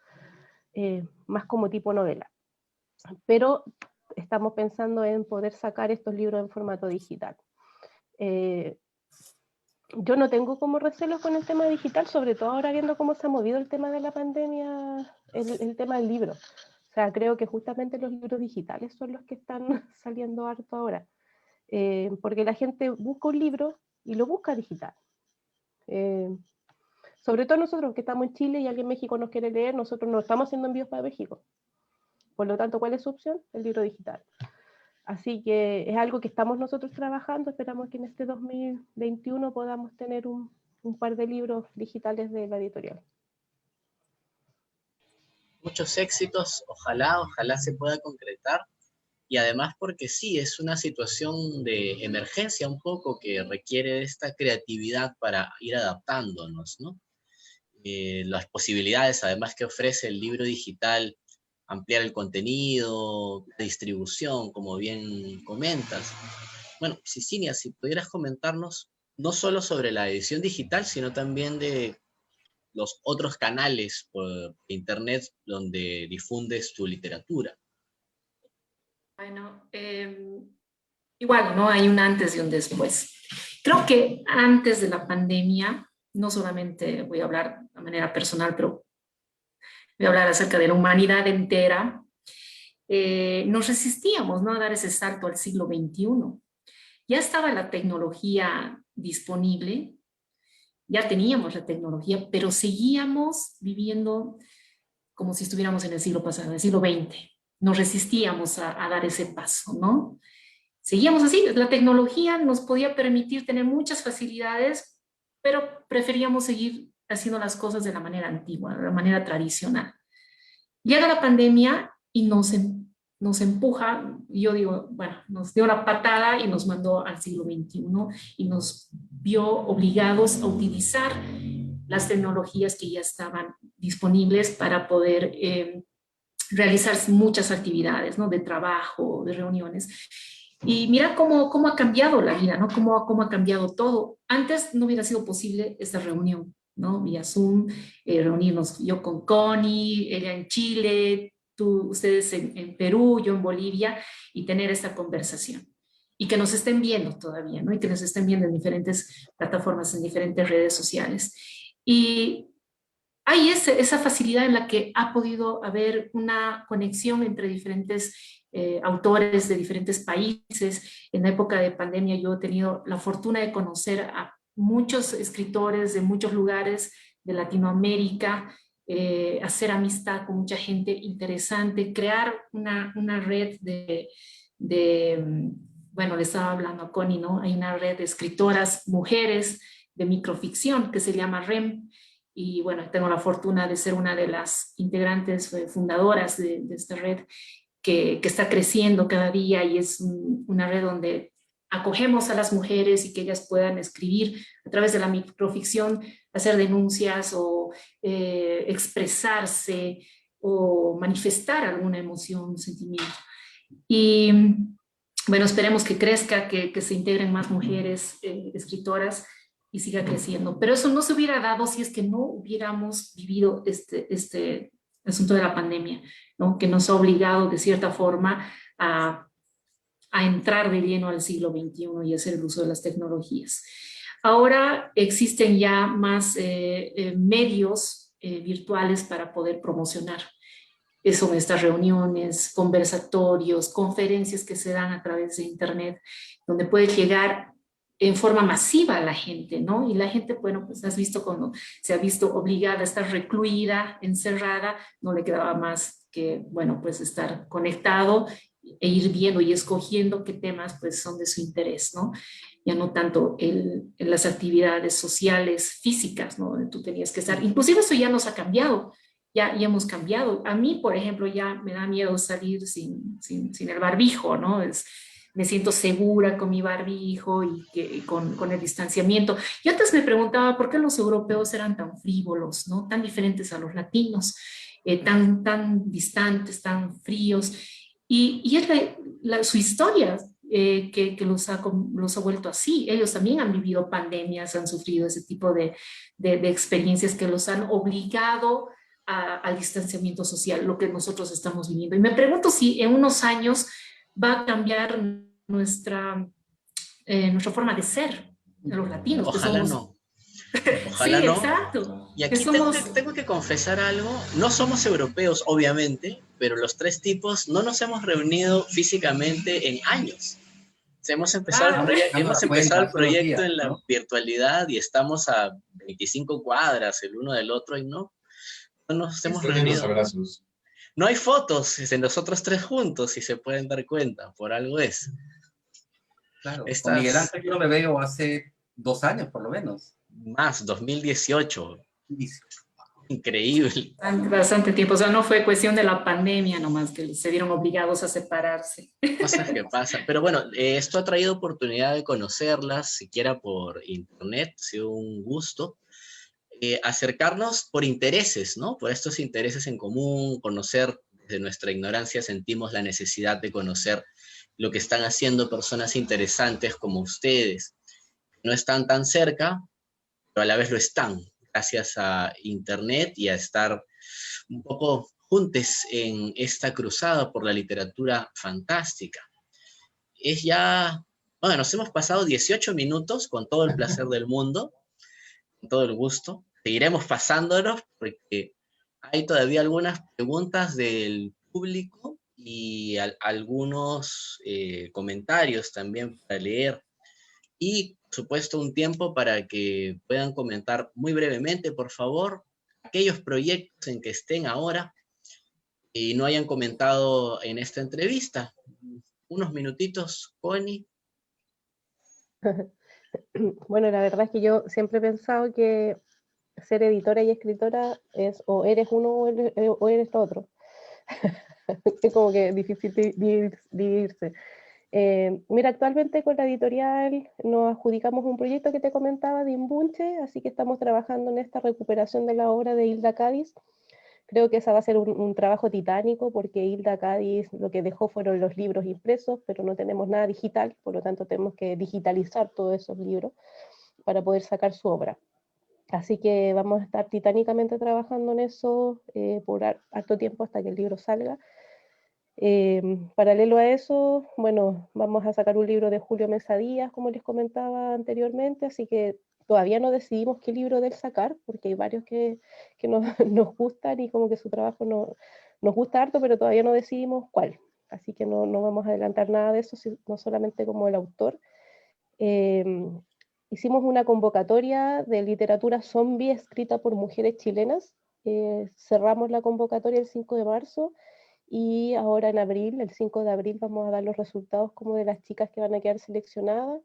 como tipo novela. Pero estamos pensando en poder sacar estos libros en formato digital. Yo no tengo como recelos con el tema digital, sobre todo ahora viendo cómo se ha movido el tema de la pandemia, el tema del libro. O sea, creo que justamente los libros digitales son los que están saliendo harto ahora. Porque la gente busca un libro y lo busca digital. Sobre todo nosotros que estamos en Chile y alguien en México nos quiere leer, nosotros no estamos haciendo envíos para México. Por lo tanto, ¿cuál es su opción? El libro digital. Así que es algo que estamos nosotros trabajando, esperamos que en este 2021 podamos tener un par de libros digitales de la editorial. Muchos éxitos, ojalá se pueda concretar. Y además porque sí, es una situación de emergencia un poco que requiere esta creatividad para ir adaptándonos, ¿no? Las posibilidades además que ofrece el libro digital, ampliar el contenido, la distribución, como bien comentas. Bueno, Cecilia, si pudieras comentarnos no solo sobre la edición digital, sino también de los otros canales por internet donde difundes tu literatura. Bueno, igual, ¿no? Hay un antes y un después. Creo que antes de la pandemia, no solamente voy a hablar de manera personal, pero voy a hablar acerca de la humanidad entera, nos resistíamos, ¿no?, a dar ese salto al siglo XXI. Ya estaba la tecnología disponible, ya teníamos la tecnología, pero seguíamos viviendo como si estuviéramos en el siglo pasado, en el siglo XX. Nos resistíamos a dar ese paso, ¿no? Seguíamos así, la tecnología nos podía permitir tener muchas facilidades, pero preferíamos seguir haciendo las cosas de la manera antigua, de la manera tradicional. Llega la pandemia y nos empuja, yo digo, bueno, nos dio la patada y nos mandó al siglo XXI y nos vio obligados a utilizar las tecnologías que ya estaban disponibles para poder realizar muchas actividades, ¿no?, de trabajo, de reuniones. Y mira cómo ha cambiado la vida, ¿no? Cómo ha cambiado todo. Antes no hubiera sido posible esta reunión, ¿no? Vía Zoom, reunirnos yo con Connie, ella en Chile, ustedes en Perú, yo en Bolivia, y tener esta conversación. Y que nos estén viendo todavía, ¿no? Y que nos estén viendo en diferentes plataformas, en diferentes redes sociales. Y hay esa facilidad en la que ha podido haber una conexión entre diferentes autores de diferentes países. En la época de pandemia yo he tenido la fortuna de conocer a muchos escritores de muchos lugares de Latinoamérica, hacer amistad con mucha gente interesante, crear una red bueno, le estaba hablando a Connie, ¿no? Hay una red de escritoras, mujeres de microficción que se llama REM, y bueno, tengo la fortuna de ser una de las integrantes fundadoras de esta red que está creciendo cada día, y es una red donde acogemos a las mujeres y que ellas puedan escribir a través de la microficción, hacer denuncias o expresarse o manifestar alguna emoción, sentimiento. Y bueno, esperemos que crezca, que se integren más mujeres escritoras y siga creciendo. Pero eso no se hubiera dado si es que no hubiéramos vivido este asunto de la pandemia, ¿no?, que nos ha obligado de cierta forma a entrar de lleno al siglo XXI y hacer el uso de las tecnologías. Ahora existen ya más medios virtuales para poder promocionar. Son estas reuniones, conversatorios, conferencias que se dan a través de Internet, donde puede llegar en forma masiva a la gente, ¿no? Y la gente, bueno, pues has visto cuando se ha visto obligada a estar recluida, encerrada, no le quedaba más que, bueno, pues estar conectado e ir viendo y escogiendo qué temas pues son de su interés, ¿no? Ya no tanto en las actividades sociales, físicas, ¿no?, donde tú tenías que estar. Inclusive eso ya nos ha cambiado. Ya hemos cambiado. A mí, por ejemplo, ya me da miedo salir sin el barbijo, ¿no? me siento segura con mi barbijo y con el distanciamiento. Y antes me preguntaba por qué los europeos eran tan frívolos, ¿no? Tan diferentes a los latinos, tan distantes, tan fríos. Y es su historia que los ha vuelto así. Ellos también han vivido pandemias, han sufrido ese tipo de experiencias que los han obligado al distanciamiento social, lo que nosotros estamos viviendo. Y me pregunto si en unos años va a cambiar nuestra forma de ser, de los latinos, que Ojalá somos, no, ojalá sí, no. exacto, Y que aquí somos, tengo que confesar algo. No somos europeos, obviamente, pero los tres tipos no nos hemos reunido físicamente en años. claro, Dando Hemos la empezado cuenta el todos los proyecto días, en la ¿no? virtualidad y estamos a 25 cuadras el uno del otro y no nos hemos Extrañan los reunido. abrazos. No hay fotos de nosotros tres juntos, si se pueden dar cuenta, por algo es. Claro, con Miguel Estas Ángel yo no me veo hace 2 años, por lo menos. más, 2018, increíble. bastante tiempo, o sea, no fue cuestión de la pandemia nomás, que se vieron obligados a separarse. Cosas que pasan. Pero bueno, esto ha traído oportunidad de conocerlas, siquiera por internet, ha sido un gusto. Acercarnos por intereses, ¿no? Por estos intereses en común, conocer desde nuestra ignorancia, sentimos la necesidad de conocer lo que están haciendo personas interesantes como ustedes. No están tan cerca, pero a la vez lo están, gracias a internet y a estar un poco juntos en esta cruzada por la literatura fantástica. Es ya, bueno, nos hemos pasado 18 minutos con todo el placer del mundo, con todo el gusto. Seguiremos pasándonos porque hay todavía algunas preguntas del público y algunos comentarios también para leer. Y, por supuesto, un tiempo para que puedan comentar muy brevemente, por favor, aquellos proyectos en que estén ahora y no hayan comentado en esta entrevista. Unos minutitos, Connie. Bueno, la verdad es que yo siempre he pensado que ser editora y escritora es o eres uno o eres lo otro. Es como que difícil dividirse. Mira, actualmente con la editorial nos adjudicamos un proyecto que te comentaba de Imbunche, así que estamos trabajando en esta recuperación de la obra de Hilda Cádiz. Creo que esa va a ser un trabajo titánico porque Hilda Cádiz lo que dejó fueron los libros impresos, pero no tenemos nada digital, por lo tanto tenemos que digitalizar todos esos libros para poder sacar su obra. Así que vamos a estar titánicamente trabajando en eso por harto tiempo hasta que el libro salga. Paralelo a eso, bueno, vamos a sacar un libro de Julio Mesa Díaz, como les comentaba anteriormente, así que todavía no decidimos qué libro de él sacar, porque hay varios que nos, nos gustan y como que su trabajo nos gusta harto, pero todavía no decidimos cuál. Así que no vamos a adelantar nada de eso, no solamente como el autor. Eh, Hicimos una convocatoria de literatura zombie escrita por mujeres chilenas. Cerramos la convocatoria el 5 de marzo y ahora en abril, el 5 de abril, vamos a dar los resultados como de las chicas que van a quedar seleccionadas.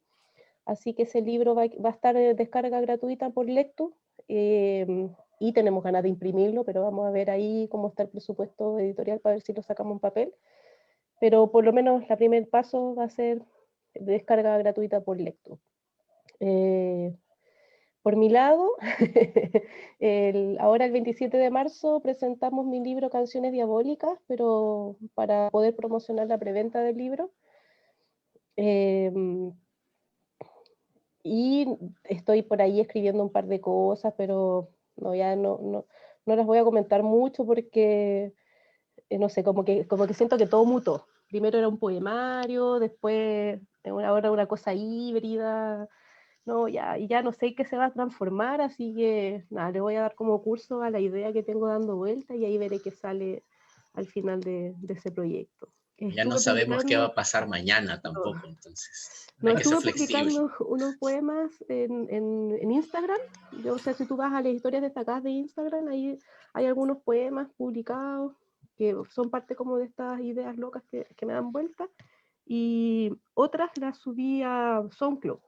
Así que ese libro va a estar de descarga gratuita por Lectu y tenemos ganas de imprimirlo, pero vamos a ver ahí cómo está el presupuesto editorial para ver si lo sacamos en papel. Pero por lo menos el primer paso va a ser descarga gratuita por Lectu. Por mi lado, ahora el 27 de marzo presentamos mi libro Canciones Diabólicas, pero para poder promocionar la preventa del libro. Y estoy por ahí escribiendo un par de cosas, pero no las voy a comentar mucho porque, no sé, como que siento que todo mutó. Primero era un poemario, después ahora una cosa híbrida. No, ya no sé qué se va a transformar, así que nada, le voy a dar como curso a la idea que tengo dando vuelta y ahí veré qué sale al final de ese proyecto. Ya no Estuve sabemos qué va publicando, a pasar mañana no, tampoco, entonces no, hay que ser estuve flexible. publicando unos poemas en Instagram. Yo, o sea, si tú vas a las historias destacadas de Instagram, ahí hay algunos poemas publicados que son parte como de estas ideas locas que me dan vuelta y otras las subí a SoundCloud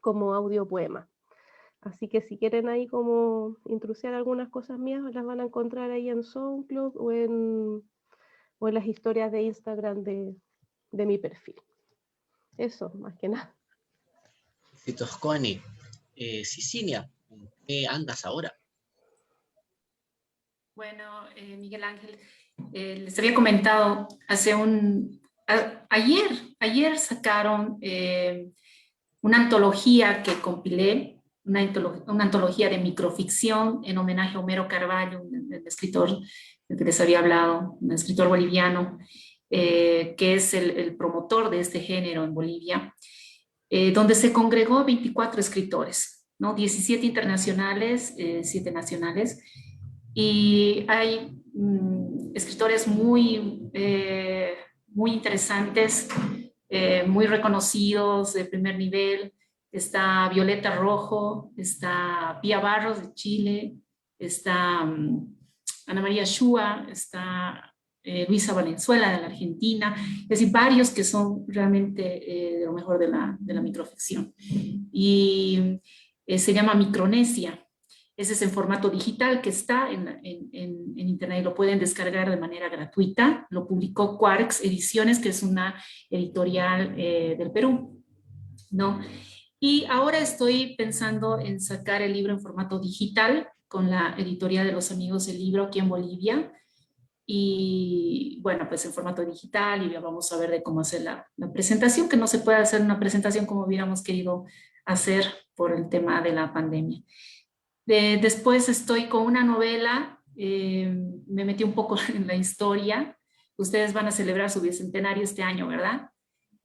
como audio poema. Así que si quieren ahí como intrusiar algunas cosas mías, las van a encontrar ahí en SoundCloud o en las historias de Instagram de mi perfil. Eso, más que nada. Besitos, Connie. Cicilia, ¿en qué andas ahora? Bueno, Miguel Ángel, les había comentado ayer sacaron una antología que compilé, una antología de microficción en homenaje a Homero Carvalho, el escritor del que les había hablado, un escritor boliviano, que es el promotor de este género en Bolivia, donde se congregó 24 escritores, ¿no? 17 internacionales, 7 nacionales, y hay escritores muy interesantes, muy reconocidos de primer nivel. Está Violeta Rojo, está Pía Barros de Chile, está Ana María Shua, está Luisa Valenzuela de la Argentina, es decir, varios que son realmente de lo mejor de la microficción. Y se llama Micronesia. Ese es en formato digital que está en internet, lo pueden descargar de manera gratuita. Lo publicó Quarks Ediciones, que es una editorial del Perú, ¿no? Y ahora estoy pensando en sacar el libro en formato digital con la editorial de los Amigos del Libro aquí en Bolivia. Y bueno, pues en formato digital, y ya vamos a ver de cómo hacer la presentación, que no se puede hacer una presentación como hubiéramos querido hacer por el tema de la pandemia. Después estoy con una novela, me metí un poco en la historia. Ustedes van a celebrar su bicentenario este año, ¿verdad?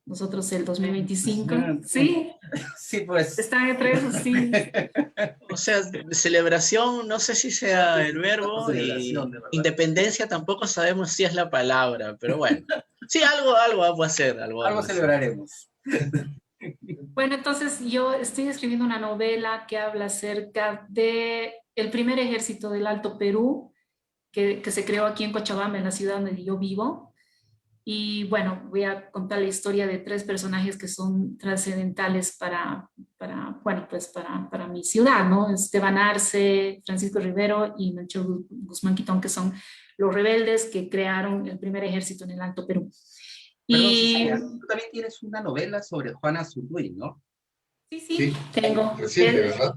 Nosotros el 2025. Sí, sí, pues. Están entre esos, sí. O sea, celebración, no sé si sea el verbo, y independencia tampoco sabemos si es la palabra, pero bueno. Sí, algo vamos a hacer. Algo celebraremos. Bueno, entonces yo estoy escribiendo una novela que habla acerca de el primer ejército del Alto Perú, que se creó aquí en Cochabamba, en la ciudad donde yo vivo. Y bueno, voy a contar la historia de 3 personajes que son trascendentales para mi ciudad, ¿no? Esteban Arce, Francisco Rivero y Melchor Guzmán Quitón, que son los rebeldes que crearon el primer ejército en el Alto Perú. Perdón, Cecilia, tú también tienes una novela sobre Juana Zurduy, ¿no? Sí, tengo. Reciente, ¿verdad?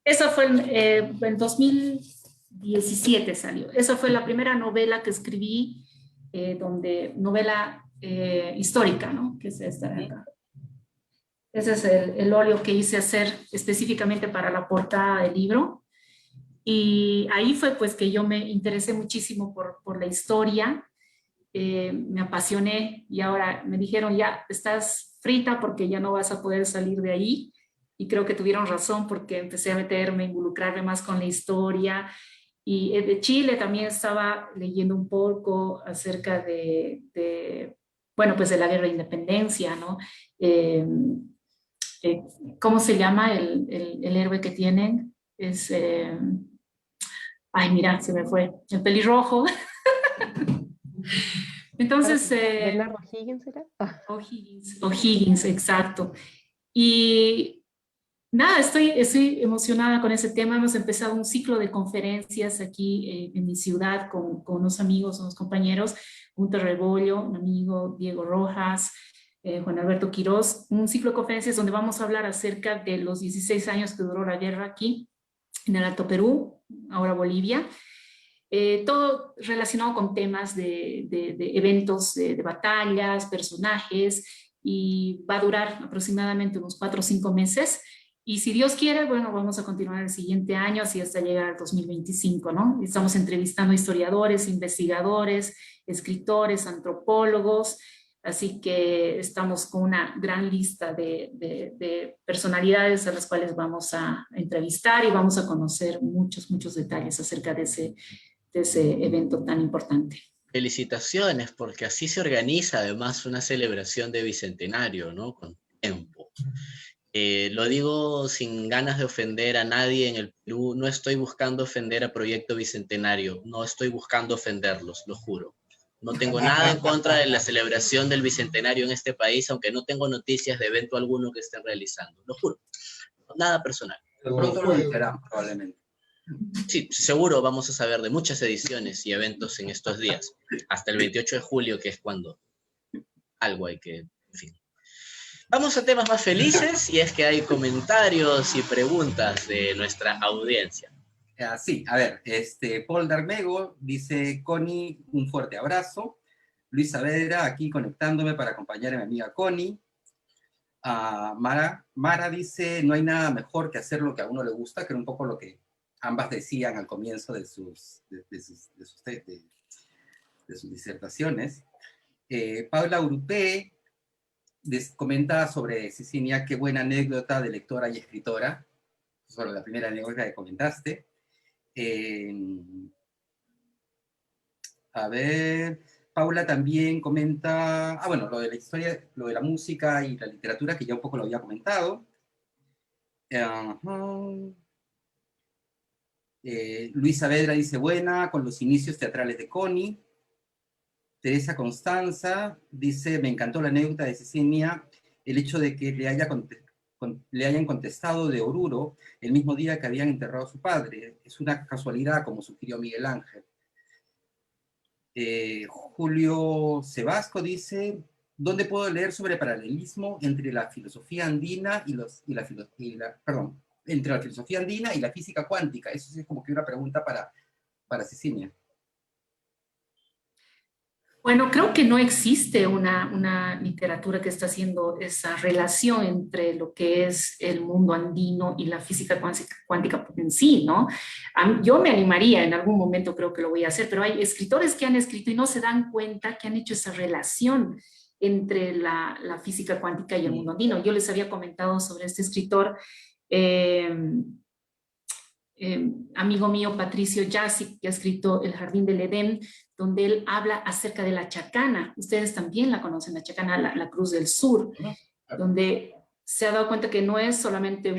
Eso fue en 2017 salió. Esa fue la primera novela que escribí, novela histórica, ¿no? Que es esta de acá. Ese es el óleo que hice hacer específicamente para la portada del libro. Y ahí fue pues que yo me interesé muchísimo por la historia. Me apasioné y ahora me dijeron, ya estás frita porque ya no vas a poder salir de ahí. Y creo que tuvieron razón porque empecé a meterme, a involucrarme más con la historia. Y de Chile también estaba leyendo un poco acerca bueno, pues de la guerra de independencia, ¿no? ¿Cómo se llama el héroe que tienen? Es, ay, mira, se me fue, el pelirrojo. Entonces... ¿Bernardo Higgins era? O'Higgins, exacto. Y nada, estoy emocionada con ese tema. Hemos empezado un ciclo de conferencias aquí en mi ciudad con unos amigos, unos compañeros, Gunter Rebollo, un amigo, Diego Rojas, Juan Alberto Quirós, un ciclo de conferencias donde vamos a hablar acerca de los 16 años que duró la guerra aquí en el Alto Perú, ahora Bolivia. Todo relacionado con temas de eventos de batallas, personajes, y va a durar aproximadamente unos 4 o 5 meses. Y si Dios quiere, bueno, vamos a continuar el siguiente año, así hasta llegar al 2025, ¿no? Estamos entrevistando historiadores, investigadores, escritores, antropólogos, así que estamos con una gran lista de personalidades a las cuales vamos a entrevistar y vamos a conocer muchos detalles acerca de ese evento tan importante. Felicitaciones, porque así se organiza además una celebración de bicentenario, ¿no? Con tiempo. Lo digo sin ganas de ofender a nadie en el Perú, no estoy buscando ofender a Proyecto Bicentenario, no estoy buscando ofenderlos, lo juro. No tengo nada en contra de la celebración del bicentenario en este país, aunque no tengo noticias de evento alguno que estén realizando, lo juro. Nada personal. Pronto lo esperamos, probablemente. Sí, seguro vamos a saber de muchas ediciones y eventos en estos días, hasta el 28 de julio, que es cuando algo hay que, en fin. Vamos a temas más felices y es que hay comentarios y preguntas de nuestra audiencia. Sí, a ver, Paul Darmego dice, Connie, un fuerte abrazo. Luis Saavedra, aquí conectándome para acompañar a mi amiga Connie. Mara dice, no hay nada mejor que hacer lo que a uno le gusta, que era un poco lo que ambas decían al comienzo de sus disertaciones. Paula Urupé comenta sobre Cecilia, qué buena anécdota de lectora y escritora, sobre la primera anécdota que comentaste. A ver, Paula también comenta, bueno, lo de la historia, lo de la música y la literatura, que ya un poco lo había comentado. Luis Saavedra dice, buena, con los inicios teatrales de Connie. Teresa Constanza dice, me encantó la anécdota de Cecilia, el hecho de que le hayan contestado de Oruro el mismo día que habían enterrado a su padre. Es una casualidad, como sugirió Miguel Ángel. Julio Sebasco dice, ¿dónde puedo leer sobre paralelismo entre la filosofía andina entre la filosofía andina y la física cuántica? Eso sí es como que una pregunta para Cecilia. Bueno, creo que no existe una literatura que está haciendo esa relación entre lo que es el mundo andino y la física cuántica en sí, ¿no? Yo me animaría, en algún momento creo que lo voy a hacer, pero hay escritores que han escrito y no se dan cuenta que han hecho esa relación entre la física cuántica y el mundo andino. Yo les había comentado sobre este escritor, amigo mío Patricio Jasik, que ha escrito El Jardín del Edén, donde él habla acerca de la chacana. Ustedes también la conocen, la chacana, la Cruz del Sur, donde se ha dado cuenta que no es solamente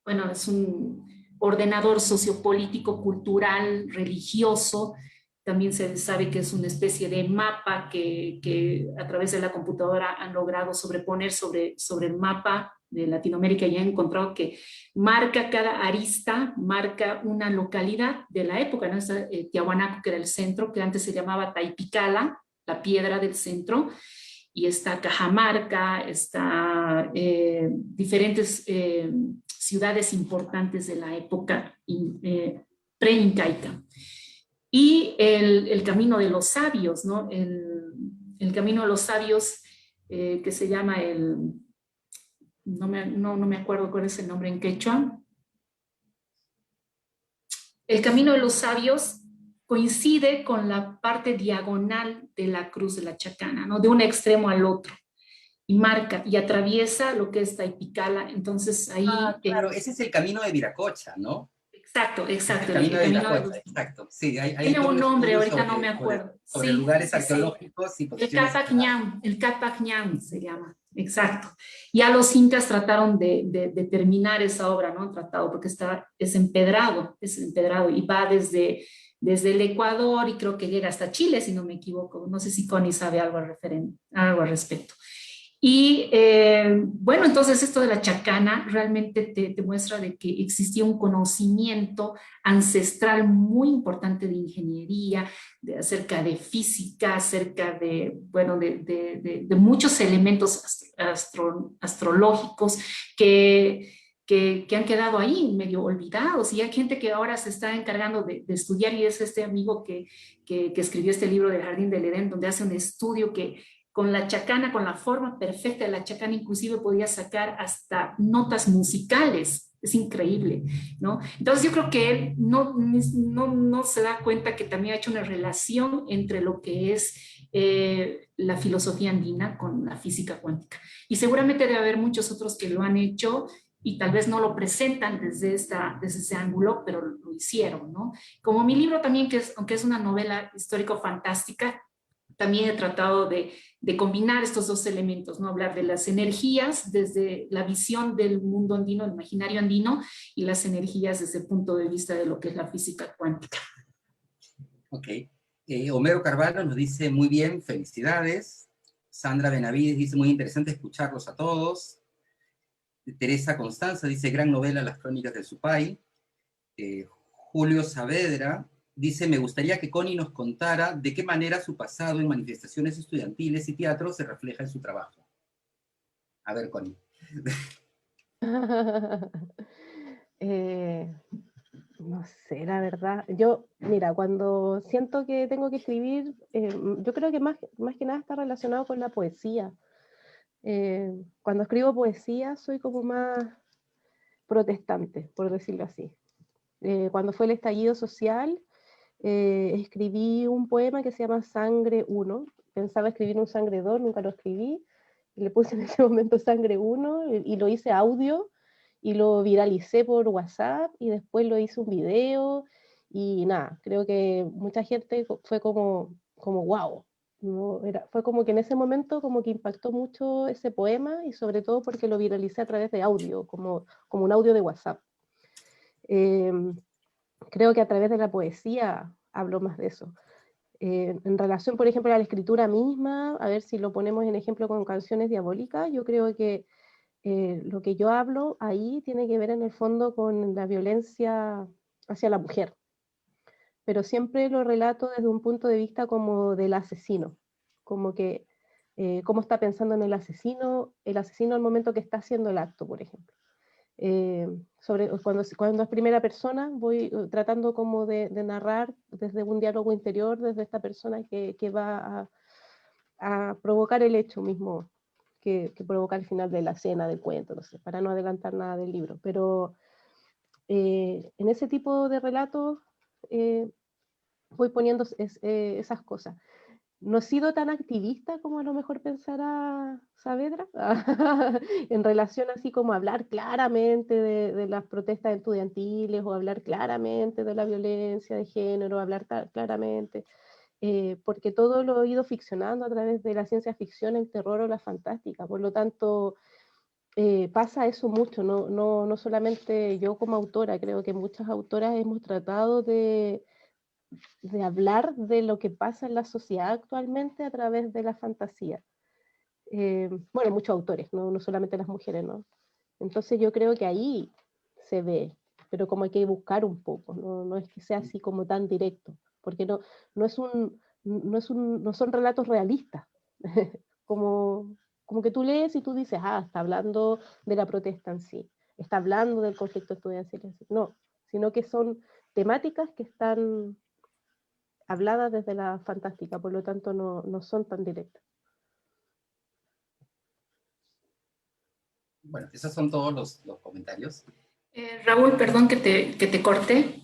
bueno, es un ordenador sociopolítico, cultural, religioso. También se sabe que es una especie de mapa que a través de la computadora han logrado sobreponer sobre el mapa de Latinoamérica y han encontrado que marca cada arista, marca una localidad de la época, ¿no? Está Tiahuanaco, que era el centro, que antes se llamaba Taipicala, la piedra del centro, y está Cajamarca, está diferentes ciudades importantes de la época pre-incaica. Y el camino de los sabios, ¿no? El camino de los sabios, que se llama no me acuerdo cuál es el nombre en quechua. El camino de los sabios coincide con la parte diagonal de la cruz de la chacana, ¿no? De un extremo al otro. Y marca, y atraviesa lo que es Taipicala. Entonces ahí... claro, ese es el camino de Viracocha, ¿no? Exacto. El camino de Viracocha, exacto. Sí, tiene un nombre, ahorita no me acuerdo. Sobre lugares arqueológicos y posiciones. El Capac Ñam se llama, exacto. Ya los incas trataron de terminar esa obra, ¿no? Tratado, porque es empedrado y va desde el Ecuador y creo que llega hasta Chile, si no me equivoco. No sé si Connie sabe algo al respecto. Y bueno, entonces esto de la chacana realmente te muestra de que existía un conocimiento ancestral muy importante de ingeniería, acerca de física, acerca de, bueno, de muchos elementos astrológicos que han quedado ahí medio olvidados, y hay gente que ahora se está encargando de estudiar, y es este amigo que escribió este libro del Jardín del Edén, donde hace un estudio que con la chacana, con la forma perfecta de la chacana, inclusive podía sacar hasta notas musicales. Es increíble, ¿no? Entonces yo creo que él no se da cuenta que también ha hecho una relación entre lo que es la filosofía andina con la física cuántica. Y seguramente debe haber muchos otros que lo han hecho y tal vez no lo presentan desde ese ángulo, pero lo hicieron, ¿no? Como mi libro también, aunque es una novela histórico-fantástica, también he tratado de combinar estos dos elementos, ¿no? Hablar de las energías desde la visión del mundo andino, el imaginario andino, y las energías desde el punto de vista de lo que es la física cuántica. Ok. Homero Carvalho nos dice, muy bien, felicidades. Sandra Benavides dice, muy interesante escucharlos a todos. Teresa Constanza dice, gran novela, Las Crónicas de Supay. Julio Saavedra dice, me gustaría que Connie nos contara de qué manera su pasado en manifestaciones estudiantiles y teatro se refleja en su trabajo. A ver, Connie. Eh, no sé, la verdad. Yo, mira, cuando siento que tengo que escribir, yo creo que más que nada está relacionado con la poesía. Cuando escribo poesía soy como más protestante, por decirlo así. Cuando fue el estallido social, escribí un poema que se llama Sangre 1. Pensaba escribir un Sangre 2, nunca lo escribí. Le puse en ese momento Sangre 1 y lo hice audio y lo viralicé por WhatsApp y después lo hice un video y nada, creo que mucha gente fue como wow. No, fue como que en ese momento como que impactó mucho ese poema y sobre todo porque lo viralicé a través de audio, como un audio de WhatsApp. Eh, Creo que a través de la poesía hablo más de eso. En relación, por ejemplo, a la escritura misma, a ver si lo ponemos en ejemplo con Canciones Diabólicas, yo creo que lo que yo hablo ahí tiene que ver en el fondo con la violencia hacia la mujer, pero siempre lo relato desde un punto de vista como del asesino, como que cómo está pensando en el asesino al momento que está haciendo el acto, por ejemplo. Cuando es primera persona, voy tratando como de narrar desde un diálogo interior, desde esta persona que va a provocar el hecho mismo que provoca el final de la escena, del cuento, no sé, para no adelantar nada del libro. Pero en ese tipo de relatos voy poniendo esas cosas. No he sido tan activista como a lo mejor pensará Saavedra, en relación así como hablar claramente de las protestas estudiantiles o hablar claramente de la violencia de género, hablar claramente, porque todo lo he ido ficcionando a través de la ciencia ficción, el terror o la fantástica. Por lo tanto, pasa eso mucho, no solamente yo como autora, creo que muchas autoras hemos tratado de hablar de lo que pasa en la sociedad actualmente a través de la fantasía. Bueno, muchos autores, no solamente las mujeres, ¿no? Entonces yo creo que ahí se ve, pero como hay que buscar un poco, no es que sea así como tan directo, porque no son relatos realistas, como, como que tú lees y tú dices, está hablando de la protesta en sí, está hablando del conflicto estudiantil en sí. No, sino que son temáticas que están habladas desde la fantástica, por lo tanto no son tan directas. Bueno, esos son todos los comentarios. Raúl, perdón que te corte.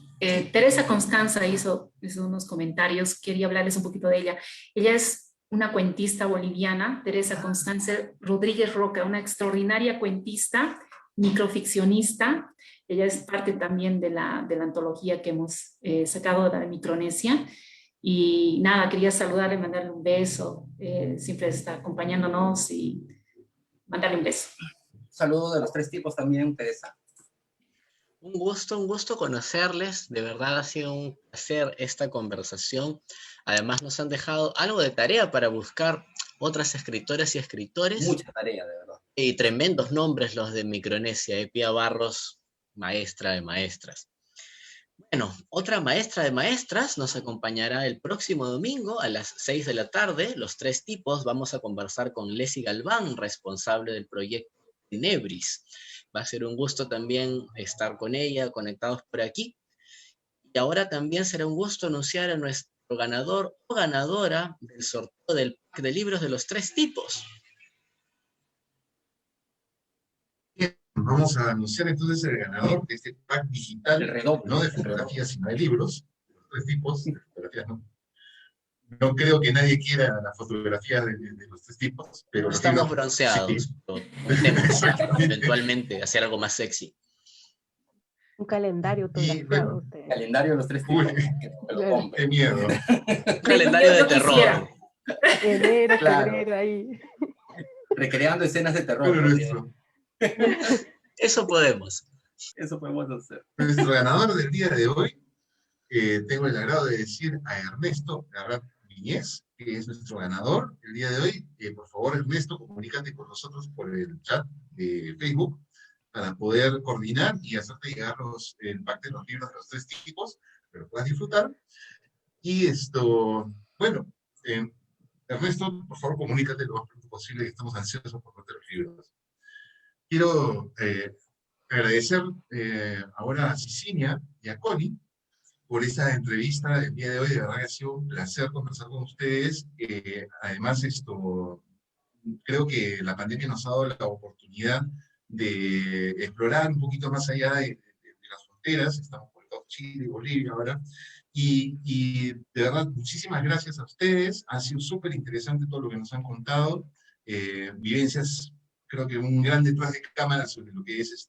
Teresa Constanza hizo unos comentarios, quería hablarles un poquito de ella. Ella es una cuentista boliviana, Teresa Constanza Rodríguez Roca, una extraordinaria cuentista, microficcionista. Ella es parte también de la antología que hemos sacado de Micronesia. Y nada, quería saludarle, mandarle un beso. Siempre está acompañándonos y mandarle un beso. Saludo de los tres tipos también, Teresa. Un gusto conocerles. De verdad ha sido un placer esta conversación. Además nos han dejado algo de tarea para buscar otras escritoras y escritores. Mucha tarea, de verdad. Y tremendos nombres los de Micronesia. Pía Barros, maestra de maestras. Bueno, otra maestra de maestras nos acompañará el próximo domingo a las 6 de la tarde. Los tres tipos vamos a conversar con Leslie Galván, responsable del proyecto Tenebris. Va a ser un gusto también estar con ella, conectados por aquí. Y ahora también será un gusto anunciar a nuestro ganador o ganadora del sorteo del pack de libros de los tres tipos. Bien, vamos a anunciar entonces el ganador de este pack digital, no de fotografías, sino de libros, de los tres tipos, de fotografías no. No creo que nadie quiera la fotografía de los tres tipos, pero No estamos libros, bronceados, sí. pero podemos eventualmente hacer algo más sexy. Un calendario autografiado. Bueno, Calendario de los tres tipos. uy, Que lo compre. qué miedo. Un calendario de terror. Quisiera. Enero, Claro. febrero, ahí. Recreando escenas de terror. Bueno, nuestro Eso podemos. Eso podemos hacer. ganador del día de hoy, tengo el agrado de decir a Ernesto Garrat Viñez, que es nuestro ganador el día de hoy. Por favor, Ernesto, comunícate con nosotros por el chat de Facebook para poder coordinar y hacerte llegar el pack de los libros de los tres tipos, que lo puedas disfrutar. Y bueno, Ernesto, por favor, comunícate lo más pronto posible, que estamos ansiosos por verte los libros. quiero agradecer ahora a Cecilia y a Connie por esta entrevista del día de hoy. De verdad que ha sido un placer conversar con ustedes. Además, creo que la pandemia nos ha dado la oportunidad de explorar un poquito más allá de las fronteras. Estamos por Chile y Bolivia ahora. Y de verdad, muchísimas gracias a ustedes. Ha sido súper interesante todo lo que nos han contado. Vivencias, creo que un gran detrás de cámara sobre lo que es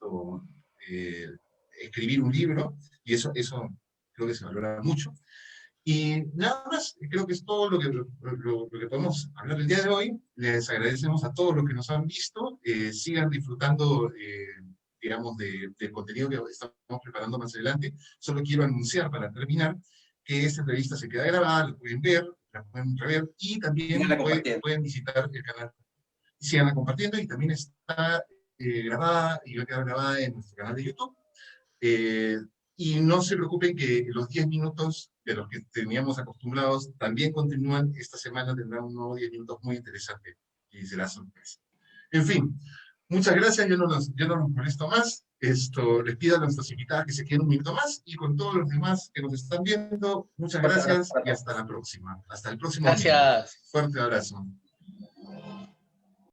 escribir un libro, y eso creo que se valora mucho. Y nada más, creo que es todo lo que podemos hablar el día de hoy. Les agradecemos a todos los que nos han visto. Sigan disfrutando, digamos, del contenido que estamos preparando más adelante. Solo quiero anunciar, para terminar, que esta entrevista se queda grabada, la pueden ver, la pueden rever, y también pueden visitar el canal. Y sigan compartiendo, y también está grabada, y va a quedar grabada en nuestro canal de YouTube. Y no se preocupen que los 10 minutos de los que teníamos acostumbrados también continúan. Esta semana tendrán un nuevo 10 minutos muy interesante y será sorpresa. En fin, muchas gracias. Yo no los molesto más. Les pido a nuestros invitados que se queden un minuto más, y con todos los demás que nos están viendo, muchas gracias y hasta la próxima. Hasta el próximo video. Gracias. Fuerte abrazo.